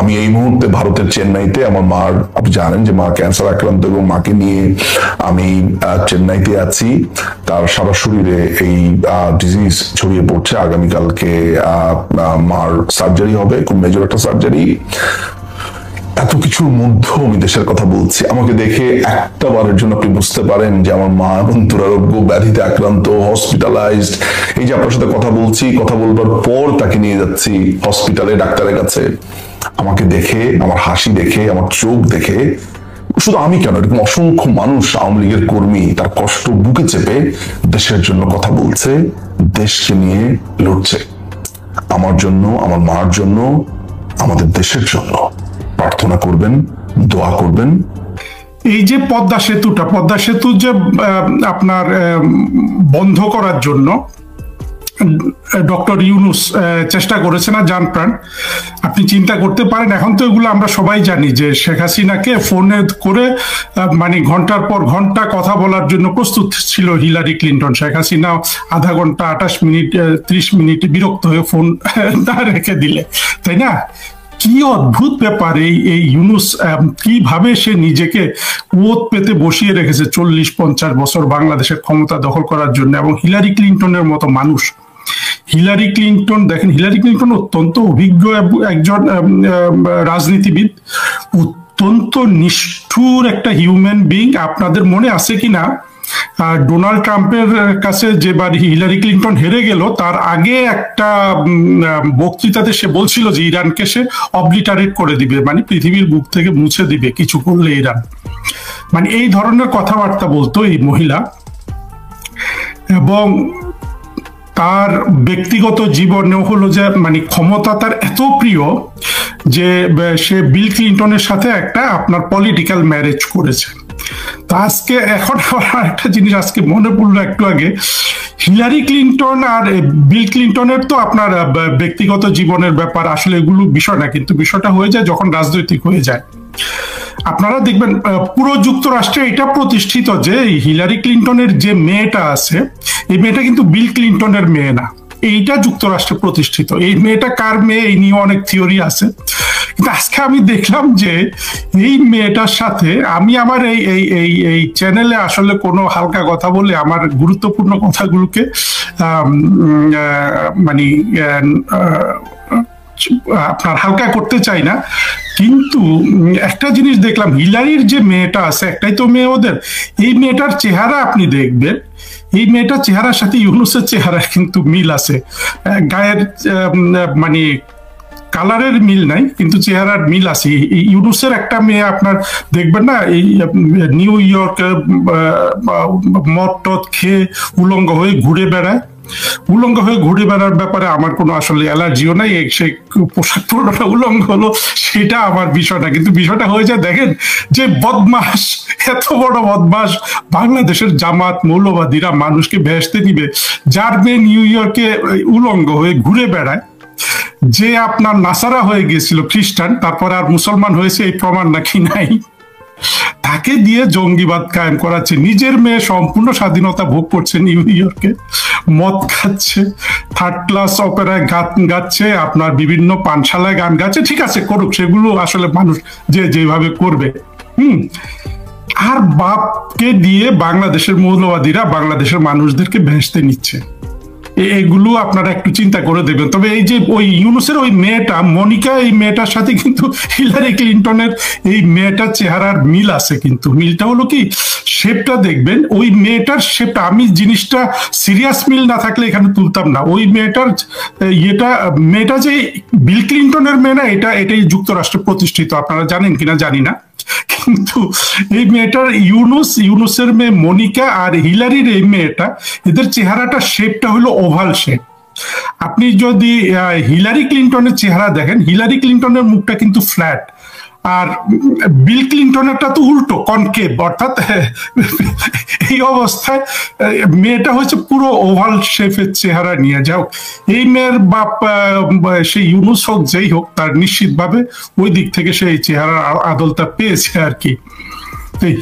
আমি এই মুহূর্তে ভারতের চেন্নাইতে আমার মার, আপনি জানেন যে মা ক্যান্সার আক্রান্ত, এবং মাকে নিয়ে আমি চেন্নাইতে আছি। তার সারা শরীরে এই ডিজিজ ছড়িয়ে পড়ছে। আগামীকালকে মার সার্জারি হবে, খুব মেজর একটা সার্জারি। এত কিছুর মধ্যেও আমি দেশের কথা বলছি। আমাকে দেখে একটা বারের জন্য আপনি বুঝতে পারেন যে আমার মা এবং দুরারোগ্য ব্যাধিতে আক্রান্ত, হসপিটালাইজড। এই যে আপনার সাথে কথা বলছি, কথা বলবার পর তাকে নিয়ে যাচ্ছি হসপিটালে, ডাক্তারের কাছে। আমাকে দেখে, আমার হাসি দেখে, আমার চোখ দেখে, শুধু আমি কেন, এরকম অসংখ্য মানুষ, আওয়ামী লীগের কর্মী, তার কষ্ট বুকে চেপে দেশের জন্য কথা বলছে, দেশকে নিয়ে লড়ছে। আমার জন্য, আমার মার জন্য, আমাদের দেশের জন্য প্রার্থনা করবেন, দোয়া করবেন। এই যে পদ্মা সেতু যে আপনার বন্ধ করার জন্য ডক্টর ইউনুস চেষ্টা করেছে না জান প্রাণ, আপনি চিন্তা করতে পারেন। এখন তো এগুলো আমরা সবাই জানি যে শেখ হাসিনাকে ফোনে করে মানে ঘন্টার পর ঘন্টা কথা বলার জন্য প্রস্তুত ছিল হিলারি ক্লিন্টন। শেখ হাসিনা আধা ঘন্টা 28 মিনিট 30 মিনিট বিরক্ত হয়ে ফোন রেখে দিলে, তাই না? কি অদ্ভুত ব্যাপার এই ইউনুস, কিভাবে সে নিজেকে ওত পেতে বসিয়ে রেখেছে 40-50 বছর বাংলাদেশের ক্ষমতা দখল করার জন্য। এবং হিলারি ক্লিন্টনের মতো মানুষ, হিলারি ক্লিন্টন দেখেন, হিলারি ক্লিন্টন অত্যন্ত অভিজ্ঞ একজন রাজনীতিবিদ, অত্যন্ত নিষ্ঠুর একটা হিউম্যান বিং। আপনাদের মনে আছে কিনা ডোনাল্ড ট্রাম্পের কাছে যেবার হিলারি ক্লিন্টন হেরে গেল, তার আগে একটা বক্তৃতাতে সে বলছিল যে ইরানকে সে অবলিটারেট করে দিবে, মানে পৃথিবীর বুক থেকে মুছে দিবে কিছু করলে ইরান। মানে এই ধরনের কথাবার্তা বলতো এই মহিলা। এবং তার ব্যক্তিগত জীবনেও হলো যে মানে ক্ষমতা তার এত প্রিয় যে সে বিল ক্লিন্টনের সাথে একটা আপনার পলিটিক্যাল ম্যারেজ করেছে। তো আজকে এখন একটা জিনিস আজকে মনে পড়লো একটু আগে, হিলারি ক্লিন্টন আর বিল ক্লিন্টনের তো আপনার ব্যক্তিগত জীবনের ব্যাপার, আসলে এগুলো বিষয় না, কিন্তু বিষয়টা হয়ে যায় যখন রাজনৈতিক হয়ে যায়। আপনারা দেখবেন পুরো যুক্তরাষ্ট্রে এটা প্রতিষ্ঠিত যে হিলারি ক্লিন্টনের যে মেয়েটা আছে, এই মেয়েটা কিন্তু বিল ক্লিন্টনের মেয়ে না, এইটা যুক্তরাষ্ট্রে প্রতিষ্ঠিত। এই মেয়েটা কার মেয়ে এই নিয়ে অনেক থিওরি আছে, আজকে আমি দেখলাম যে এই মেয়েটার সাথে আমি আমার এই এই এই এই চ্যানেলে আসলে কোনো হালকা কথা বলে আমার গুরুত্বপূর্ণ কথাগুলোকে মানে আপনার হালকা করতে চাই না, কিন্তু একটা জিনিস দেখলাম, হিলারির যে মেয়েটা আছে, একটাই তো মেয়ে ওদের, এই মেয়েটার চেহারা আপনি দেখবেন, এই মেয়েটার চেহারার সাথে ইউনুসের চেহারা কিন্তু মিল আছে, গায়ের মানে কালারের মিল নাই কিন্তু চেহারার মিল আছে। ইউনুসের একটা মেয়ে আপনার দেখবেন না, এই নিউ ইয়র্কে মদ টদ খেয়ে উলঙ্গ হয়ে ঘুরে বেড়ায়, উলঙ্গ হয়ে ঘুরে বেড়ার ব্যাপারে আমার কোনো আসলে অ্যালার্জিও নাই, সে পোশাক পরটা উলঙ্গ হলো সেটা আমার বিষয় না, কিন্তু বিষয়টা হয়ে যায় দেখেন যে বদমাস, এত বড় বদমাস বাংলাদেশের জামাত মৌলবাদীরা মানুষকে ভেস্তে দিবে, যার মেয়ে নিউ ইয়র্কে উলঙ্গ হয়ে ঘুরে বেড়ায়, যে আপনার নাসারা হয়ে গিয়েছিল খ্রিস্টান, তারপর আর মুসলমান হয়েছে এই প্রমাণ নাকি নাই, তাকে দিয়ে জঙ্গিবাদ কায়েম করাচ্ছে। নিজের মেয়ে সম্পূর্ণ স্বাধীনতা ভোগ করছে নিউ ইয়র্কে, মদ খাচ্ছে, থার্ড ক্লাস অপেরায় গান গাচ্ছে, আপনার বিভিন্ন পানশালায় গান গাচ্ছে, ঠিক আছে করুক, সেগুলো আসলে মানুষ যে যেভাবে করবে। আর বাপকে দিয়ে বাংলাদেশের মৌলবাদীরা বাংলাদেশের মানুষদেরকে ভেস্তে নিচ্ছে, এগুলো আপনারা একটু চিন্তা করে দেবেন। তবে এই যে ওই ইউনুসের ওই মেয়েটা মনিকা, এই মেয়েটার সাথে কিন্তু হিলারি ক্লিন্টনের এই মেয়েটার চেহারার মিল আছে, কিন্তু মিলটা হলো কি, শেপটা দেখবেন, ওই মেয়েটার শেপটা, আমি জিনিসটা সিরিয়াস মিল না থাকলে এখানে তুলতাম না, ওই মেয়েটার মেয়েটা যে বিল ক্লিন্টনের মেয়ে না, এটাই যুক্তরাষ্ট্রে প্রতিষ্ঠিত, আপনারা জানেন কিনা জানি না, কিন্তু এই মেয়েটার ইউনুসের মেয়ে মনিকা আর হিলারির এই মেয়েটা, এদের চেহারাটা শেপটা হলো ওভাল শেপ। আপনি যদি হিলারি ক্লিন্টনের চেহারা দেখেন, হিলারি ক্লিন্টনের মুখটা কিন্তু ফ্ল্যাট, আর বিল ক্লিন্টনেরটা তো উল্টো, কনকেভ, অর্থাৎ এই অবস্থায় মেয়েটা হচ্ছে পুরো ওভাল শেপের চেহারা নিয়ে যাও। এই মেয়ের বাপ সেই ইউনুস হোক যেই হোক, তার নিশ্চিতভাবে ওই দিক থেকে সেই চেহারার আদলটা পেয়েছে আর কি।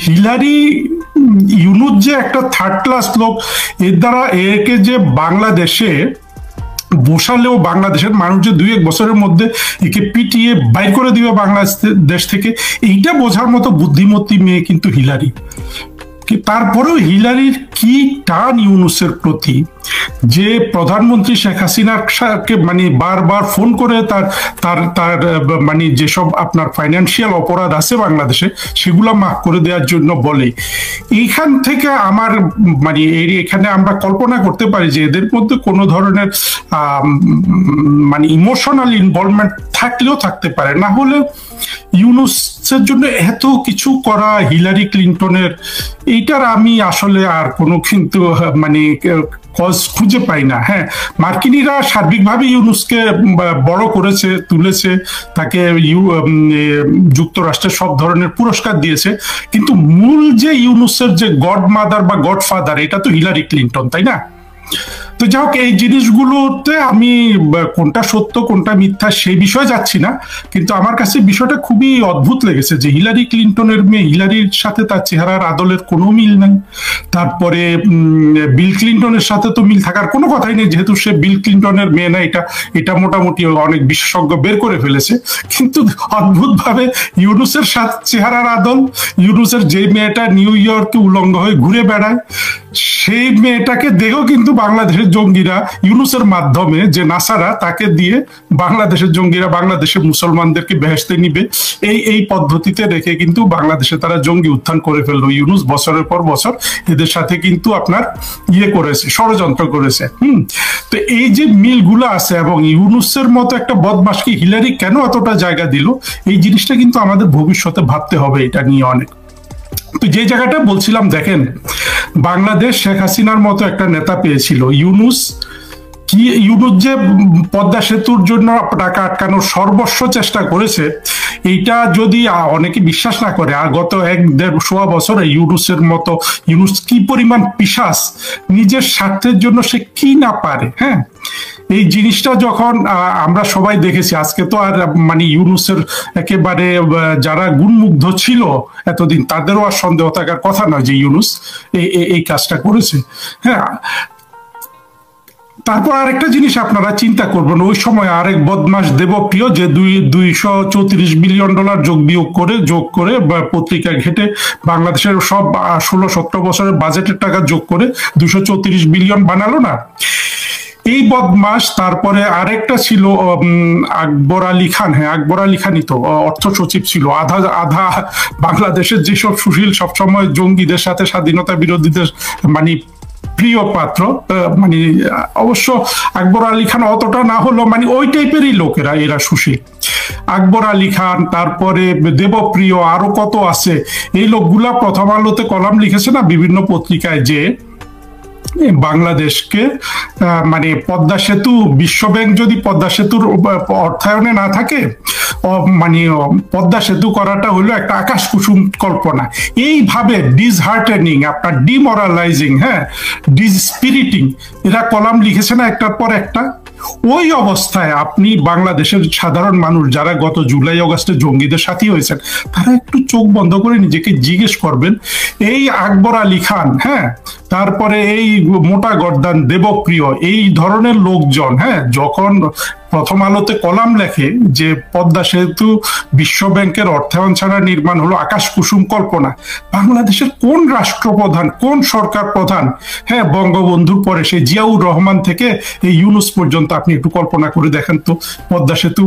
হিলারি ইউনুস যে একটা থার্ড ক্লাস লোক, এর দ্বারা একে যে বাংলাদেশে বসালেও বাংলাদেশের মানুষ যে 2-1 বছরের মধ্যে একে পিটিয়ে বাইর করে দিবে বাংলাদেশ থেকে, এইটা বোঝার মতো বুদ্ধিমতী মেয়ে কিন্তু হিলারি। তারপরেও হিলারির কি টান ইউনুসের প্রতি, যে প্রধানমন্ত্রী শেখ হাসিনাকে মানে বারবার ফোন করে তার তার তার মানে যেসব আপনার ফাইন্যান্সিয়াল অপরাধ আছে বাংলাদেশে সেগুলো মাফ করে দেওয়ার জন্য বলে। এইখান থেকে আমার মানে এখানে আমরা কল্পনা করতে পারি যে এদের মধ্যে কোনো ধরনের মানে ইমোশনাল ইনভলভমেন্ট থাকলেও থাকতে পারে, না হলে ইউনুসের জন্য এত কিছু করা হিলারি ক্লিন্টনের, এইটার আমি আসলে আর কোনো কিন্তু মানে কজ খুঁজে পাই না। হ্যাঁ, মার্কিনীরা সার্বিকভাবে ইউনুসকে বড় করেছে, তুলেছে, তাকে যুক্তরাষ্ট্রের সব ধরনের পুরস্কার দিয়েছে, কিন্তু মূল যে ইউনুসের যে গড মাদার বা গড ফাদার, এটা তো হিলারি ক্লিন্টন, তাই না? তো যাই হোক, এই জিনিসগুলোতে আমি কোনটা সত্য কোনটা মিথ্যা সেই বিষয়ে যাচ্ছি না, কিন্তু আমার কাছে বিষয়টা খুবই অদ্ভুত লেগেছে যে হিলারি ক্লিন্টনের মেয়ে, হিলারির সাথে তার চেহারার আদলের কোনো মিল নাই। তারপরে বিল ক্লিন্টনের সাথে তো মিল থাকার কোনো কথাই নেই, যেহেতু সে বিল ক্লিন্টনের মেয়ে না, এটা মোটামুটি অনেক বিশেষজ্ঞ বের করে ফেলেছে। কিন্তু অদ্ভুতভাবে ইউনুসের সাথে চেহারার আদল, ইউনুসের যে মেয়েটা নিউ ইয়র্কে উলঙ্গ হয়ে ঘুরে বেড়ায়, সেই মেয়েটাকে দেখেও কিন্তু বাংলাদেশের জঙ্গিরা ইউনুসের মাধ্যমে, যে নাসারা, তাকে দিয়ে বাংলাদেশের জঙ্গিরা বাংলাদেশের মুসলমানদেরকে বেহেশতে নিবে, এই পদ্ধতিতে রেখে কিন্তু বাংলাদেশে তারা জঙ্গি উত্থান করে ফেললো। ইউনুস বছরের পর বছর এদের সাথে কিন্তু আপনার করেছে, ষড়যন্ত্র করেছে। তো এই যে মিলগুলো আছে, এবং ইউনুসের মতো একটা বদমাশকে হিলারি কেন এতটা জায়গা দিল, এই জিনিসটা কিন্তু আমাদের ভবিষ্যতে ভাবতে হবে এটা নিয়ে অনেক। তো যে জায়গাটা বলছিলাম, দেখেন বাংলাদেশ শেখ হাসিনার মতো একটা নেতা পেয়েছিল, ইউনুস যে পদ্মা সেতুর জন্য টাকা আটকানোর সর্বস্ব চেষ্টা করেছে, এইটা যদি অনেকে বিশ্বাস না করে, আর গত 1-1.5 বছরে ইউনুস কি পরিমাণ পিশাচ, নিজের স্বার্থের জন্য সে কি না পারে। হ্যাঁ, এই জিনিসটা যখন আমরা সবাই দেখেছি, আজকে তো আর মানে ইউনুসের একেবারে যারা গুণমুগ্ধ ছিল এতদিন, তাদেরও আর সন্দেহ থাকার কথা নয় যে ইউনুস এই কাজটা করেছে। হ্যাঁ, তারপর আরেকটা জিনিস আপনারা চিন্তা করবেন, ওই সময় আরেক বদমাস দেবপ্রিয় যে $234 যোগ করে বা পত্রিকা ঘেটে বাংলাদেশের সব 16-17 বছরের বাজেটের টাকা যোগ করে 234 বিলিয়ন বানালো না, এই বদমাস। তারপরে আরেকটা ছিল আকবর আলী খান, হ্যাঁ আকবর আলী খানই তো অর্থ সচিব ছিল, আধা বাংলাদেশের যেসব সুশীল সবসময় জঙ্গিদের সাথে স্বাধীনতা বিরোধীদের মানে প্রিয় পাত্র, মানে অবশ্য আকবর আলী খান অতটা না হলো মানে ওই টাইপেরই লোকেরা, এরা সুশীল। আকবর আলী খান, তারপরে দেবপ্রিয়, আরো কত আছে, এই লোকগুলা প্রথম আলোতে কলাম লিখেছে না বিভিন্ন পত্রিকায় যে বাংলাদেশকে মানে পদ্মা সেতু, বিশ্বব্যাংক যদি পদ্মা সেতুর অর্থায়নে না থাকে, মানে পদ্মা সেতু করাটা হলো একটা আকাশ কুসুম কল্পনা। এইভাবে ডিসহার্টেনিং, আপনার ডিমোরালাইজিং, হ্যাঁ ডিসপিরিটিং এরা কলাম লিখেছে না একটার পর একটা। ওই অবস্থায় আপনি বাংলাদেশের সাধারণ মানুষ যারা গত জুলাই আগস্টে জঙ্গিদের সাথী হয়েছেন, তারা একটু চোখ বন্ধ করে নিজেকে জিজ্ঞেস করবেন, এই আকবর আলী খান, হ্যাঁ তারপরে এই মোটা গর্দান দেবপ্রিয়, এই ধরনের লোকজন, হ্যাঁ যখন প্রথম আলোতে কলাম লেখে যে পদ্মা সেতু বিশ্ব ব্যাংকের অর্থায়ন ছাড়া নির্মাণ হলো আকাশ কুসুম কল্পনা, বাংলাদেশের কোন রাষ্ট্রপ্রধান, কোন সরকার প্রধান, হ্যাঁ বঙ্গবন্ধুর পরে সেই জিয়াউর রহমান থেকে এই ইউনূস পর্যন্ত আপনি একটু কল্পনা করে দেখেন তো, পদ্মা সেতু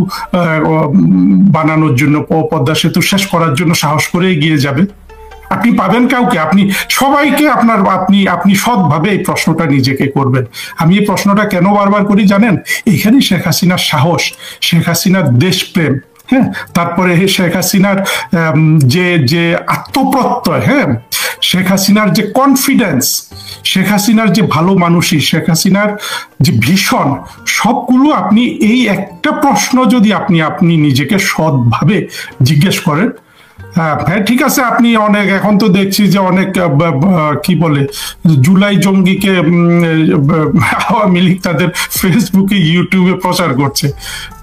বানানোর জন্য, পদ্মা সেতু শেষ করার জন্য সাহস করে এগিয়ে যাবে? আপনি পাবেন কাউকে? আপনি সবাইকে আপনি সৎভাবে এই প্রশ্নটা নিজেকে করবেন। আমি এই প্রশ্নটা কেন বারবার করি জানেন? এখানে শেখ হাসিনার সাহস, শেখ হাসিনার দেশপ্রেম, হ্যাঁ তারপরে শেখ হাসিনার যে আত্মপ্রত্যয়, হ্যাঁ শেখ হাসিনার যে কনফিডেন্স, শেখ হাসিনার যে ভালো মানুষই, শেখ হাসিনার যে ভীষণ, সবগুলো আপনি এই একটা প্রশ্ন যদি আপনি নিজেকে সৎভাবে জিজ্ঞেস করেন, হ্যাঁ ঠিক আছে আপনি অনেক, এখন তো দেখছি যে অনেক কি বলে জুলাই জঙ্গিকে আওয়ামী লীগ তাদের ফেসবুকে ইউটিউবে প্রচার করছে।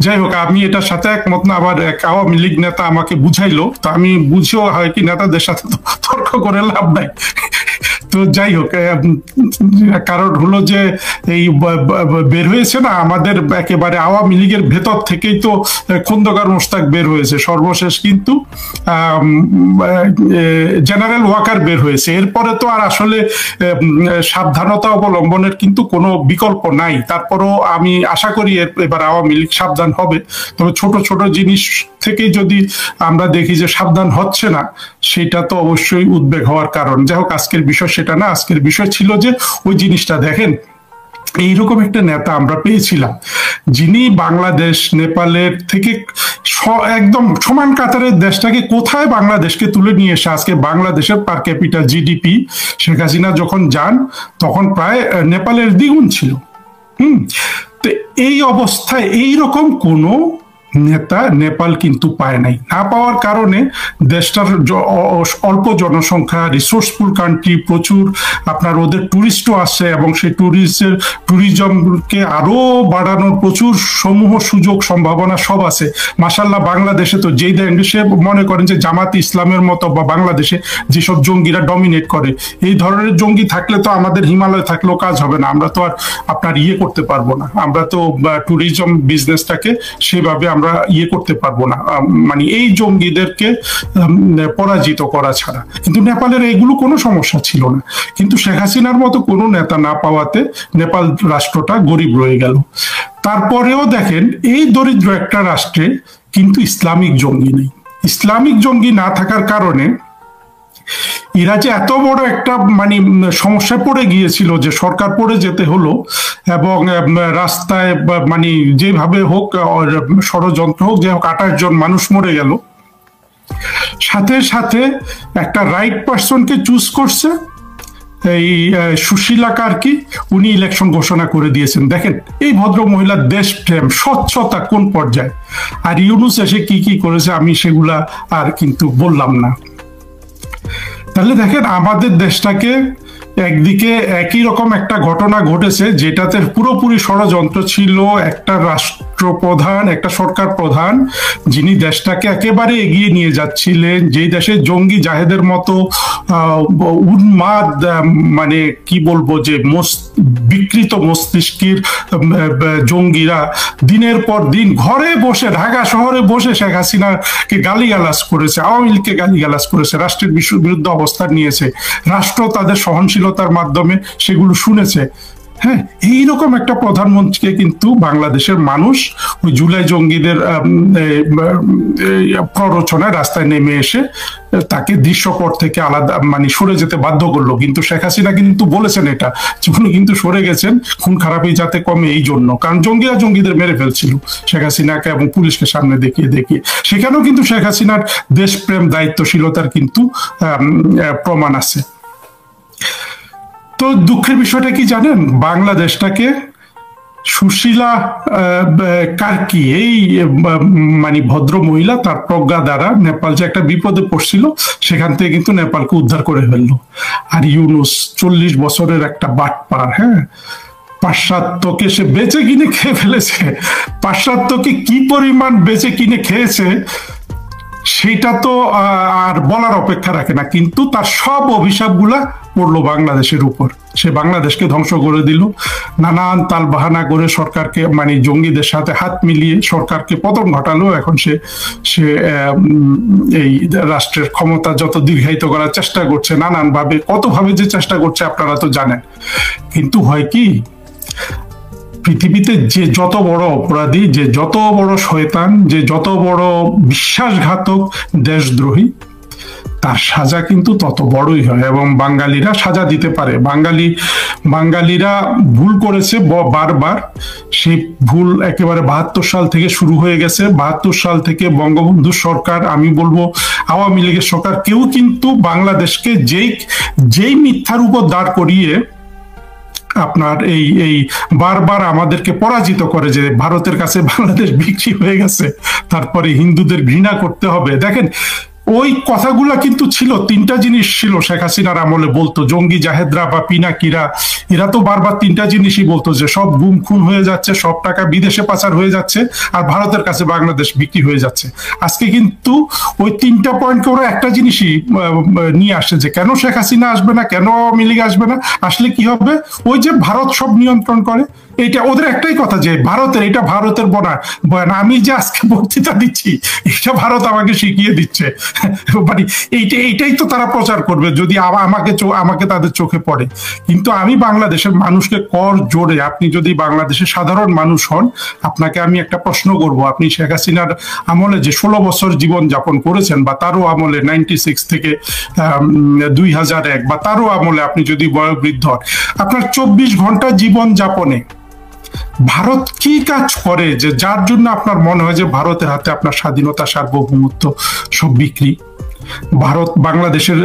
যাই হোক, আমি এটার সাথে একমত না। আবার এক আওয়ামী লীগ নেতা আমাকে বুঝাইলো, তো আমি বুঝেও হয় কি নেতাদের সাথে তর্ক করে লাভ নাই। তো যাই হোক, কারণ হলো যে এই বের হয়েছে না আমাদের একেবারে আওয়ামী লীগের ভেতর থেকেই তো খন্দকার মোশতাক বের হয়েছে, সর্বশেষ কিন্তু জেনারেল ওয়াকার বের হয়েছে। এরপরে তো আর আসলে সাবধানতা অবলম্বনের কিন্তু কোনো বিকল্প নাই। তারপরও আমি আশা করি এবার আওয়ামী লীগ সাবধান হবে, তবে ছোট ছোট জিনিস থেকে যদি আমরা দেখি যে সাবধান হচ্ছে না, সেটা তো অবশ্যই উদ্বেগ হওয়ার কারণ। যাই হোক, আজকের বিষয় সেটা না। আজকের বিষয় ছিল যে ওই জিনিসটা দেখেন, এইরকম একটা নেতা আমরা পেয়েছিলাম যিনি বাংলাদেশ নেপালের থেকে একদম সমান কাতারের দেশটাকে কোথায় বাংলাদেশকে তুলে নিয়ে এসে আজকে বাংলাদেশের পার ক্যাপিটাল জিডিপি শেখ হাসিনা যখন যান তখন প্রায় নেপালের দ্বিগুণ ছিল। তো এই অবস্থায় এইরকম কোনো নেতা নেপাল কিন্তু পায় নাই। না পাওয়ার কারণে দেশটার অল্প জনসংখ্যা, রিসোর্সফুল কান্ট্রি, প্রচুর আপনার ওদের টুরিস্টও আসে এবং সেই ট্যুরিজমকে আরো বাড়ানোর প্রচুর সমূহ সুযোগ সম্ভাবনা সব আছে। মাশাআল্লাহ, বাংলাদেশে তো যেই দেশে মনে করেন যে জামাত ইসলামের মতো বা বাংলাদেশে যেসব জঙ্গিরা ডমিনেট করে, এই ধরনের জঙ্গি থাকলে তো আমাদের হিমালয় থাকলেও কাজ হবে না। আমরা তো আর আপনার করতে পারবো না, আমরা তো ট্যুরিজম বিজনেসটাকে সেভাবে আমরা করতে পারবো না, মানে এই জঙ্গিদেরকে পরাজিত করা ছাড়া। কিন্তু নেপালের এইগুলো কোনো সমস্যা ছিল না, কিন্তু শেখ হাসিনার মতো কোনো নেতা না পাওয়াতে নেপাল রাষ্ট্রটা গরিব রয়ে গেল। তারপরেও দেখেন, এই দরিদ্র একটা রাষ্ট্রে কিন্তু ইসলামিক জঙ্গি নেই। ইসলামিক জঙ্গি না থাকার কারণে এরা যে এত বড় একটা মানে সমস্যায় পড়ে গিয়েছিল যে সরকার পড়ে যেতে হলো, এবং রাস্তায় মানে যেভাবে হোক ষড়যন্ত্র হোক, যে হোক 28 জন মানুষ মরে গেল। সাথে সাথে একটা রাইট পারসনকে চুজ করছে, এই সুশীলা কার্কি, উনি ইলেকশন ঘোষণা করে দিয়েছেন। দেখেন এই ভদ্র মহিলার দেশপ্রেম, স্বচ্ছতা কোন পর্যায়ে। আর ইউনূস এসে কি কি করেছে আমি সেগুলা আর কিন্তু বললাম না। তাহলে দেখেন আমাদের দেশটাকে একদিকে একই রকম একটা ঘটনা ঘটেছে যেটাতে পুরোপুরি ষড়যন্ত্র ছিল, একটা রাষ্ট্রপ্রধান, একটা সরকার প্রধান যিনি দেশটাকে একেবারে এগিয়ে নিয়ে যাচ্ছিলেন, যেই দেশে জঙ্গি জাহেদের মতো উন্মাদ মানে কি বলবো যে বিকৃত মস্তিষ্কের জঙ্গিরা দিনের পর দিন ঘরে বসে, ঢাকা শহরে বসে শেখ হাসিনাকে গালিগালাজ করেছে, আওয়ামী লীগকে গালিগালাজ করেছে, রাষ্ট্রের বিরুদ্ধে অবস্থান নিয়েছে, রাষ্ট্র তাদের সহনশীলতার মাধ্যমে সেগুলো শুনেছে। হ্যাঁ, এইরকম একটা প্রধানমন্ত্রীকে কিন্তু বাংলাদেশের মানুষ ওই জুলাই জঙ্গিদের প্ররোচনায় রাস্তায় নেমে এসে তাকে দৃশ্যপট থেকে আলাদা সরে যেতে বাধ্য করলো। কিন্তু শেখ হাসিনা কিন্তু বলেছেন এটা, উনি কিন্তু সরে গেছেন খুন খারাপি যাতে কমে এই জন্য, কারণ জঙ্গিরা জঙ্গিদের মেরে ফেলছিল শেখ হাসিনাকে এবং পুলিশকে সামনে দেখিয়ে দেখিয়ে। সেখানেও কিন্তু শেখ হাসিনার দেশপ্রেম দায়িত্বশীলতার কিন্তু প্রমাণ আছে। তো দুঃখের বিষয়টা কি জানেন, বাংলাদেশটাকে সুশীলা কার্কি এই ভদ্র মহিলা তার প্রজ্ঞা দ্বারা নেপাল যে একটা বিপদে পড়ছিল সেখান থেকে কিন্তু নেপালকে উদ্ধার করে ফেললো। আর ইউনূস 40 বছরের একটা বাটপার, হ্যাঁ, পাশ্চাত্যকে সে বেচে কিনে খেয়ে ফেলেছে। পাশ্চাত্যকে কি পরিমাণ বেচে কিনে খেয়েছে সেটা তো আর বলার অপেক্ষা রাখে না, কিন্তু তার সব অভিশাপগুলা পড়লো বাংলাদেশের উপর। সে বাংলাদেশকে ধ্বংস করে দিল, নানান তাল বাহানা করে সরকারকে জঙ্গিদের সাথে হাত মিলিয়ে সরকারকে পতন ঘটালো। এখন সে এই রাষ্ট্রের ক্ষমতা যত দীর্ঘায়িত করার চেষ্টা করছে, নানান ভাবে কতভাবে যে চেষ্টা করছে আপনারা তো জানেন। কিন্তু হয় কি, পৃথিবীতে যে যত বড় অপরাধী, যে যত বড় শয়তান, যে যত বড় বিশ্বাসঘাতক দেশদ্রোহী, তার সাজা কিন্তু তত বড়ই হয়। এবং বাঙালিরা সাজা দিতে পারে। বাঙালিরা ভুল করেছে বারবার। সেই ভুল একেবারে 72 সাল থেকে শুরু হয়ে গেছে। 72 সাল থেকে বঙ্গবন্ধু সরকার, আমি বলবো আওয়ামী লীগের সরকার, কেউ কিন্তু বাংলাদেশকে যেই মিথ্যার উপর দাঁড় করিয়ে আপনার এই বারবার আমাদেরকে পরাজিত করে যে ভারতের কাছে বাংলাদেশ বিক্রি হয়ে গেছে, তারপরে হিন্দুদের ঘৃণা করতে হবে। দেখেন, ওই কথাগুলা কিন্তু ছিল, 3টা জিনিস ছিল শেখ হাসিনার আমলে বলতো, জঙ্গি জাহেদরা বা পিনাকিরা, এরা তো বারবার 3টা জিনিসই বলতো যে সব গুম খুন হয়ে যাচ্ছে, সব টাকা বিদেশে পাচার হয়ে যাচ্ছে, আর ভারতের কাছে বাংলাদেশ বিক্রি হয়ে যাচ্ছে। আজকে কিন্তু ওই 3টা পয়েন্টকে ওরা একটা জিনিসই নিয়ে আসছে, যে কেন শেখ হাসিনা আসবে না, কেন আওয়ামী লীগ আসবে না, আসলে কি হবে, ওই যে ভারত সব নিয়ন্ত্রণ করে। এটা ওদের একটাই কথা, যে এটা ভারতের বয়ান, আমি যে আজকে বক্তৃতা দিচ্ছি এটা ভারত আমাকে শিখিয়ে দিচ্ছে। এইটাই তো তারা প্রচার করবে যদি আমাকে তাদের চোখে পড়ে। কিন্তু আমি বাংলাদেশের মানুষকে কর জোরে, আপনি যদি বাংলাদেশের সাধারণ মানুষ হন, আপনাকে আমি একটা প্রশ্ন করব, আপনি শেখ হাসিনার আমলে যে 16 বছর জীবন যাপন করেছেন, বা তারও আমলে 96 থেকে 2001, বা তারও আমলে আপনি যদি বয়োবৃদ্ধ হন, আপনার 24 ঘন্টা জীবন যাপনে ভারত কি কাজ করে যে যার জন্য আপনার মনে হয় যে ভারতের হাতে আপনার স্বাধীনতা, সার্বভৌমত্ব সব বিক্রি? ভারত বাংলাদেশের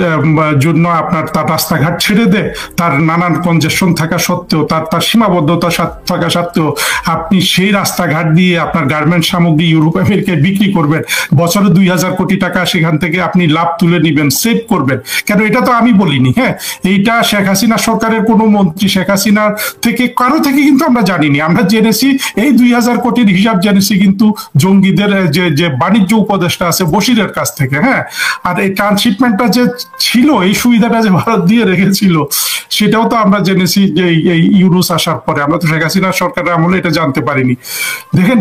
জন্য আপনার তার রাস্তাঘাট ছেড়ে দেয়, তার নানান কনজেশন থাকা সত্ত্বেও, তার সীমাবদ্ধতা থাকা সত্ত্বেও আপনি সেই রাস্তাঘাট দিয়ে আপনার গার্মেন্টস সামগ্রী ইউরোপ আমেরিকায় বিক্রি করবেন, বছরে 2000 কোটি টাকা সেখান থেকে আপনি লাভ তুলে নিবেন, সেভ করবেন। কেন, এটা তো আমি বলিনি, হ্যাঁ, এইটা শেখ হাসিনা সরকারের কোনো মন্ত্রী, শেখ হাসিনার থেকে কারো থেকে কিন্তু আমরা জানিনি। আমরা জেনেছি এই 2000 কোটির হিসাব জেনেছি কিন্তু জঙ্গিদের যে বাণিজ্য উপদেষ্টা আছে বশিরের কাছ থেকে। হ্যাঁ, আর এই ট্রান্সশিপমেন্টটা যে ছিল, এই সুবিধাটা যে ভারত দিয়ে রেখেছিল, সেটাও তো আমরা জেনেছি যে এই ইউনূস আসার পরে। আমরা তো শেখ হাসিনা সরকারের আমলে এটা জানতে পারিনি। দেখেন,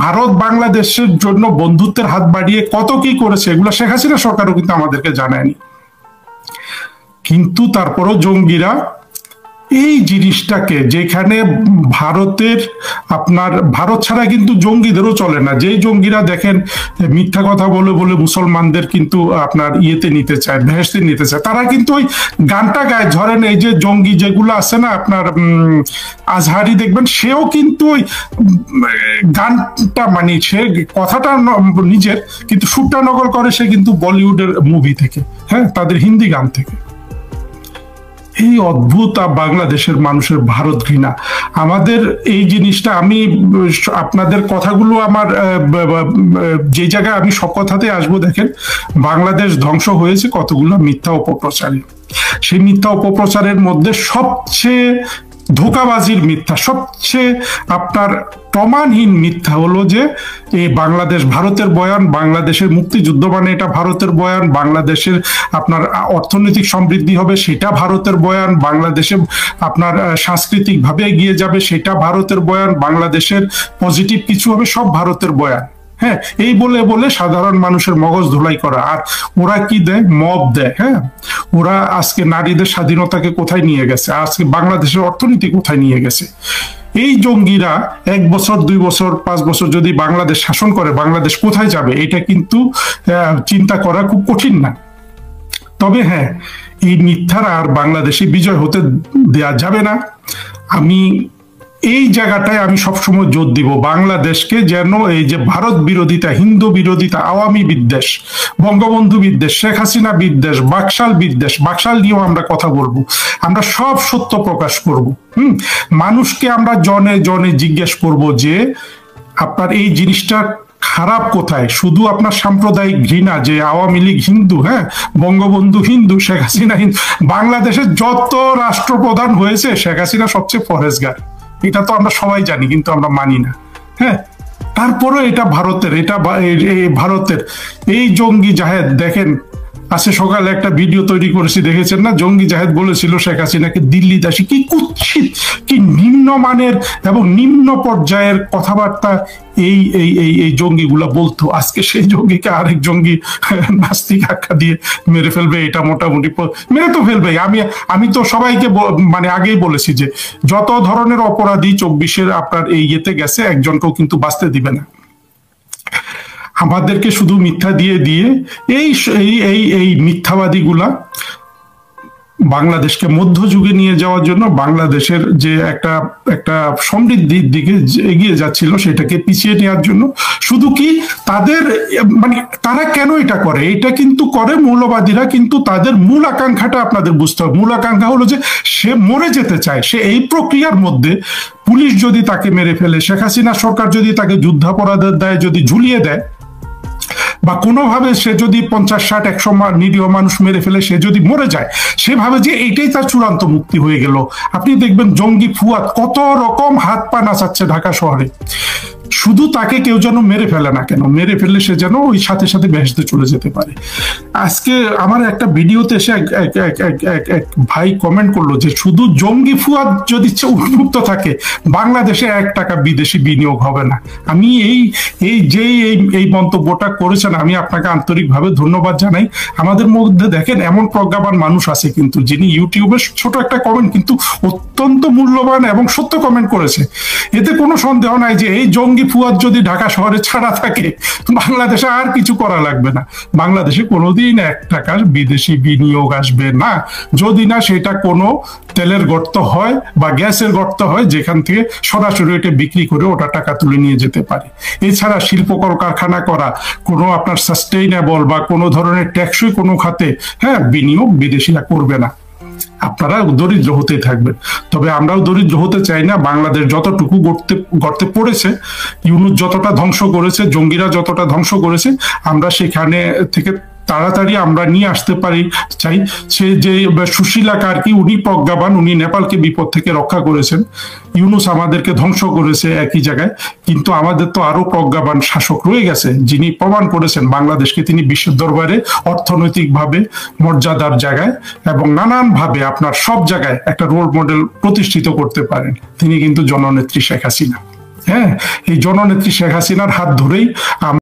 ভারত বাংলাদেশের জন্য বন্ধুত্বের হাত বাড়িয়ে কত কি করেছে, এগুলো শেখ হাসিনা সরকারও কিন্তু আমাদেরকে জানায়নি। কিন্তু তারপরও জঙ্গিরা এই জিনিসটাকে, যেখানে ভারতের ভারত ছাড়া কিন্তু জঙ্গিদেরও চলে না, যেই জঙ্গিরা দেখেন মিথ্যা কথা বলে মুসলমানদের কিন্তু আপনার ইয়েতে নিতে চায়, বেহেশতে নিতে চায়, তারা কিন্তু ওই গানটা গায়। ধরেন এই যে জঙ্গি যেগুলো আছে না, আপনার আজহারি দেখবেন, সেও কিন্তু ওই গানটা সে কথাটা নিজের, কিন্তু সুরটা নকল করে সে কিন্তু বলিউডের মুভি থেকে, হ্যাঁ, তাদের হিন্দি গান থেকে। এই অদ্ভুত বাংলাদেশের মানুষের ভারত ঘৃণা। আমাদের এই জিনিসটা, আমি আপনাদের কথাগুলো আমার যে জায়গায় আমি সব কথাতে আসবো, দেখেন বাংলাদেশ ধ্বংস হয়েছে কতগুলো মিথ্যা অপপ্রচারে। সেই মিথ্যা অপপ্রচারের মধ্যে সবচেয়ে ধোঁকাবাজির মিথ্যা, সবচেয়ে আপনার প্রমাণহীন মিথ্যা হলো যে এই বাংলাদেশ ভারতের বয়ান, বাংলাদেশের মুক্তিযুদ্ধ মানে এটা ভারতের বয়ান, বাংলাদেশের আপনার অর্থনৈতিক সমৃদ্ধি হবে সেটা ভারতের বয়ান, বাংলাদেশে আপনার সাংস্কৃতিক ভাবে এগিয়ে যাবে সেটা ভারতের বয়ান, বাংলাদেশের পজিটিভ কিছু হবে সব ভারতের বয়ান। হ্যাঁ, এই বলে বলে সাধারণ মানুষের মগজ ধোলাই করা। আর ওরা কি দেয়? মব দেয়। হ্যাঁ, ওরা আজকে নারীদের স্বাধীনতাকে কোথায় নিয়ে গেছে, আজকে বাংলাদেশের অর্থনীতি কোথায় নিয়ে গেছে। এই জঙ্গিরা 1 বছর 2 বছর 5 বছর যদি বাংলাদেশ শাসন করে, বাংলাদেশ কোথায় যাবে এটা কিন্তু চিন্তা করা খুব কঠিন না। তবে হ্যাঁ, এই মিথ্যার আর বাংলাদেশে বিজয় হতে দেয়া যাবে না। আমি এই জায়গাটায় আমি সবসময় জোর দিব, বাংলাদেশকে যেন এই যে ভারত বিরোধিতা, হিন্দু বিরোধিতা, আওয়ামী বিদ্বেষ, বঙ্গবন্ধু বিদ্বেষ, শেখ হাসিনা বিদ্বেষ, বাকশাল বিদ্বেষ, বাকশাল নিয়েও আমরা কথা বলবো, আমরা সব সত্য প্রকাশ করব। মানুষকে আমরা জনে জনে জিজ্ঞেস করব যে আপনার এই জিনিসটা খারাপ কোথায়। শুধু আপনার সাম্প্রদায়িক ঘৃণা যে আওয়ামী লীগ হিন্দু, হ্যাঁ, বঙ্গবন্ধু হিন্দু, শেখ হাসিনা হিন্দু। বাংলাদেশের যত রাষ্ট্রপ্রধান হয়েছে শেখ হাসিনা সবচেয়ে পরেশগার, এটা তো আমরা সবাই জানি, কিন্তু আমরা মানি না। হ্যাঁ, তারপরে এটা ভারতের, এটা ভারতের এই জঙ্গি জাহেদ দেখেন, আজকে সকালে একটা ভিডিও তৈরি করেছি, দেখেছেন না? জঙ্গি জাহেদ বলেছিল শেখ হাসিনাকে দিল্লি দাসী। কি কুৎসিত, কি নিম্নমানের এবং নিম্ন পর্যায়ের কথাবার্তা এই এই এই এই জঙ্গিগুলা বলতো। আজকে সেই জঙ্গিকে আরেক জঙ্গি নাস্তিক আখ্যা দিয়ে মেরে ফেলবে, এটা মোটামুটি মেরে তো ফেলবে। আমি তো সবাইকে মানে আগেই বলেছি যে যত ধরনের অপরাধী 24-এর আপনার এই ইয়েতে গেছে, একজনকেও কিন্তু বাঁচতে দিবে না। আমাদেরকে শুধু মিথ্যা দিয়ে দিয়ে এই এই এই মিথ্যাবাদীগুলা বাংলাদেশকে মধ্যযুগে নিয়ে যাওয়ার জন্য, বাংলাদেশের যে একটা সমৃদ্ধির দিকে এগিয়ে যাচ্ছিল সেটাকে পিছিয়ে নেওয়ার জন্য। শুধু কি তাদের মানে তারা কেন এটা করে? এটা কিন্তু করে মৌলবাদীরা, কিন্তু তাদের মূল আকাঙ্ক্ষাটা আপনাদের বুঝতে হবে। মূল আকাঙ্ক্ষা হলো যে সে মরে যেতে চায়। সে এই প্রক্রিয়ার মধ্যে পুলিশ যদি তাকে মেরে ফেলে, শেখ হাসিনা সরকার যদি তাকে যুদ্ধাপরাধের দায়ে যদি ঝুলিয়ে দেয়, বা কোনোভাবে সে যদি 50-60-100 নিরীহ মানুষ মেরে ফেলে, সে যদি মরে যায়, সে ভাবে যে এইটাই তার চূড়ান্ত মুক্তি হয়ে গেল। আপনি দেখবেন জঙ্গি ফুয়াদ কত রকম হাত পা নাচাচ্ছে ঢাকা শহরে, শুধু তাকে কেউ যেন মেরে ফেলে না কেন, মেরে ফেললে সে যেন ওই সাথে সাথে বেহেশতে চলে যেতে পারে। আজকে আমার একটা ভিডিওতে এসে এক ভাই কমেন্ট করলো যে শুধু জঙ্গি ফুয়াদ যদি উন্মুক্ত থাকে, বাংলাদেশে 1 টাকা বিদেশি বিনিয়োগ হবে না। আমি এই মন্তব্যটা করেছেন, আমি আপনাকে আন্তরিকভাবে ধন্যবাদ জানাই। আমাদের মধ্যে দেখেন এমন প্রজ্ঞাবান মানুষ আছে কিন্তু, যিনি ইউটিউবে ছোট একটা কমেন্ট কিন্তু অত্যন্ত মূল্যবান এবং সত্য কমেন্ট করেছে। এতে কোনো সন্দেহ নাই যে এই জঙ্গি ফুয়াদ যদি ঢাকা শহরে ছাড়া থাকে, বাংলাদেশে আর কিছু করা লাগবে না। বাংলাদেশে কোনোদিন 1 টাকার বিদেশি বিনিয়োগ আসবে না, যদি না সেটা কোনো তেলের গর্ত হয় বা গ্যাসের গর্ত হয়, যেখান থেকে সরাসরি এটা বিক্রি করে ওটা টাকা তুলে নিয়ে যেতে পারে। এছাড়া শিল্প কলকারখানা করা, কোনো আপনার সাস্টেইনেবল বা কোনো ধরনের টেকসই কোনো খাতে হ্যাঁ বিনিয়োগ বিদেশিরা করবে না। আপনারা দরিদ্র হতেই থাকবেন। তবে আমরাও দরিদ্র হতে চাই না। বাংলাদেশ যতটুকু গর্তে পড়েছে, ইউনূস যতটা ধ্বংস করেছে, জঙ্গিরা যতটা ধ্বংস করেছে, আমরা সেখানে থেকে তাড়াতাড়ি আমরা নিয়ে আসতে পারি চাই। সে যে সুশীলা কার্কি, উনি প্রজ্ঞাবান, উনি নেপালকে বিপদ থেকে রক্ষা করেছেন। ইউনূস আমাদেরকে ধ্বংস করেছে একই জায়গায়, কিন্তু আমাদের তো আরো প্রজ্ঞাবান শাসক রয়ে গেছে, যিনি প্রমাণ করেছেন বাংলাদেশকে তিনি বিশ্বের দরবারে অর্থনৈতিকভাবে মর্যাদার জায়গায় এবং নানানভাবে আপনার সব জায়গায় একটা রোল মডেল প্রতিষ্ঠিত করতে পারেন। তিনি কিন্তু জননেত্রী শেখ হাসিনা। হ্যাঁ, এই জননেত্রী শেখ হাসিনার হাত ধরেই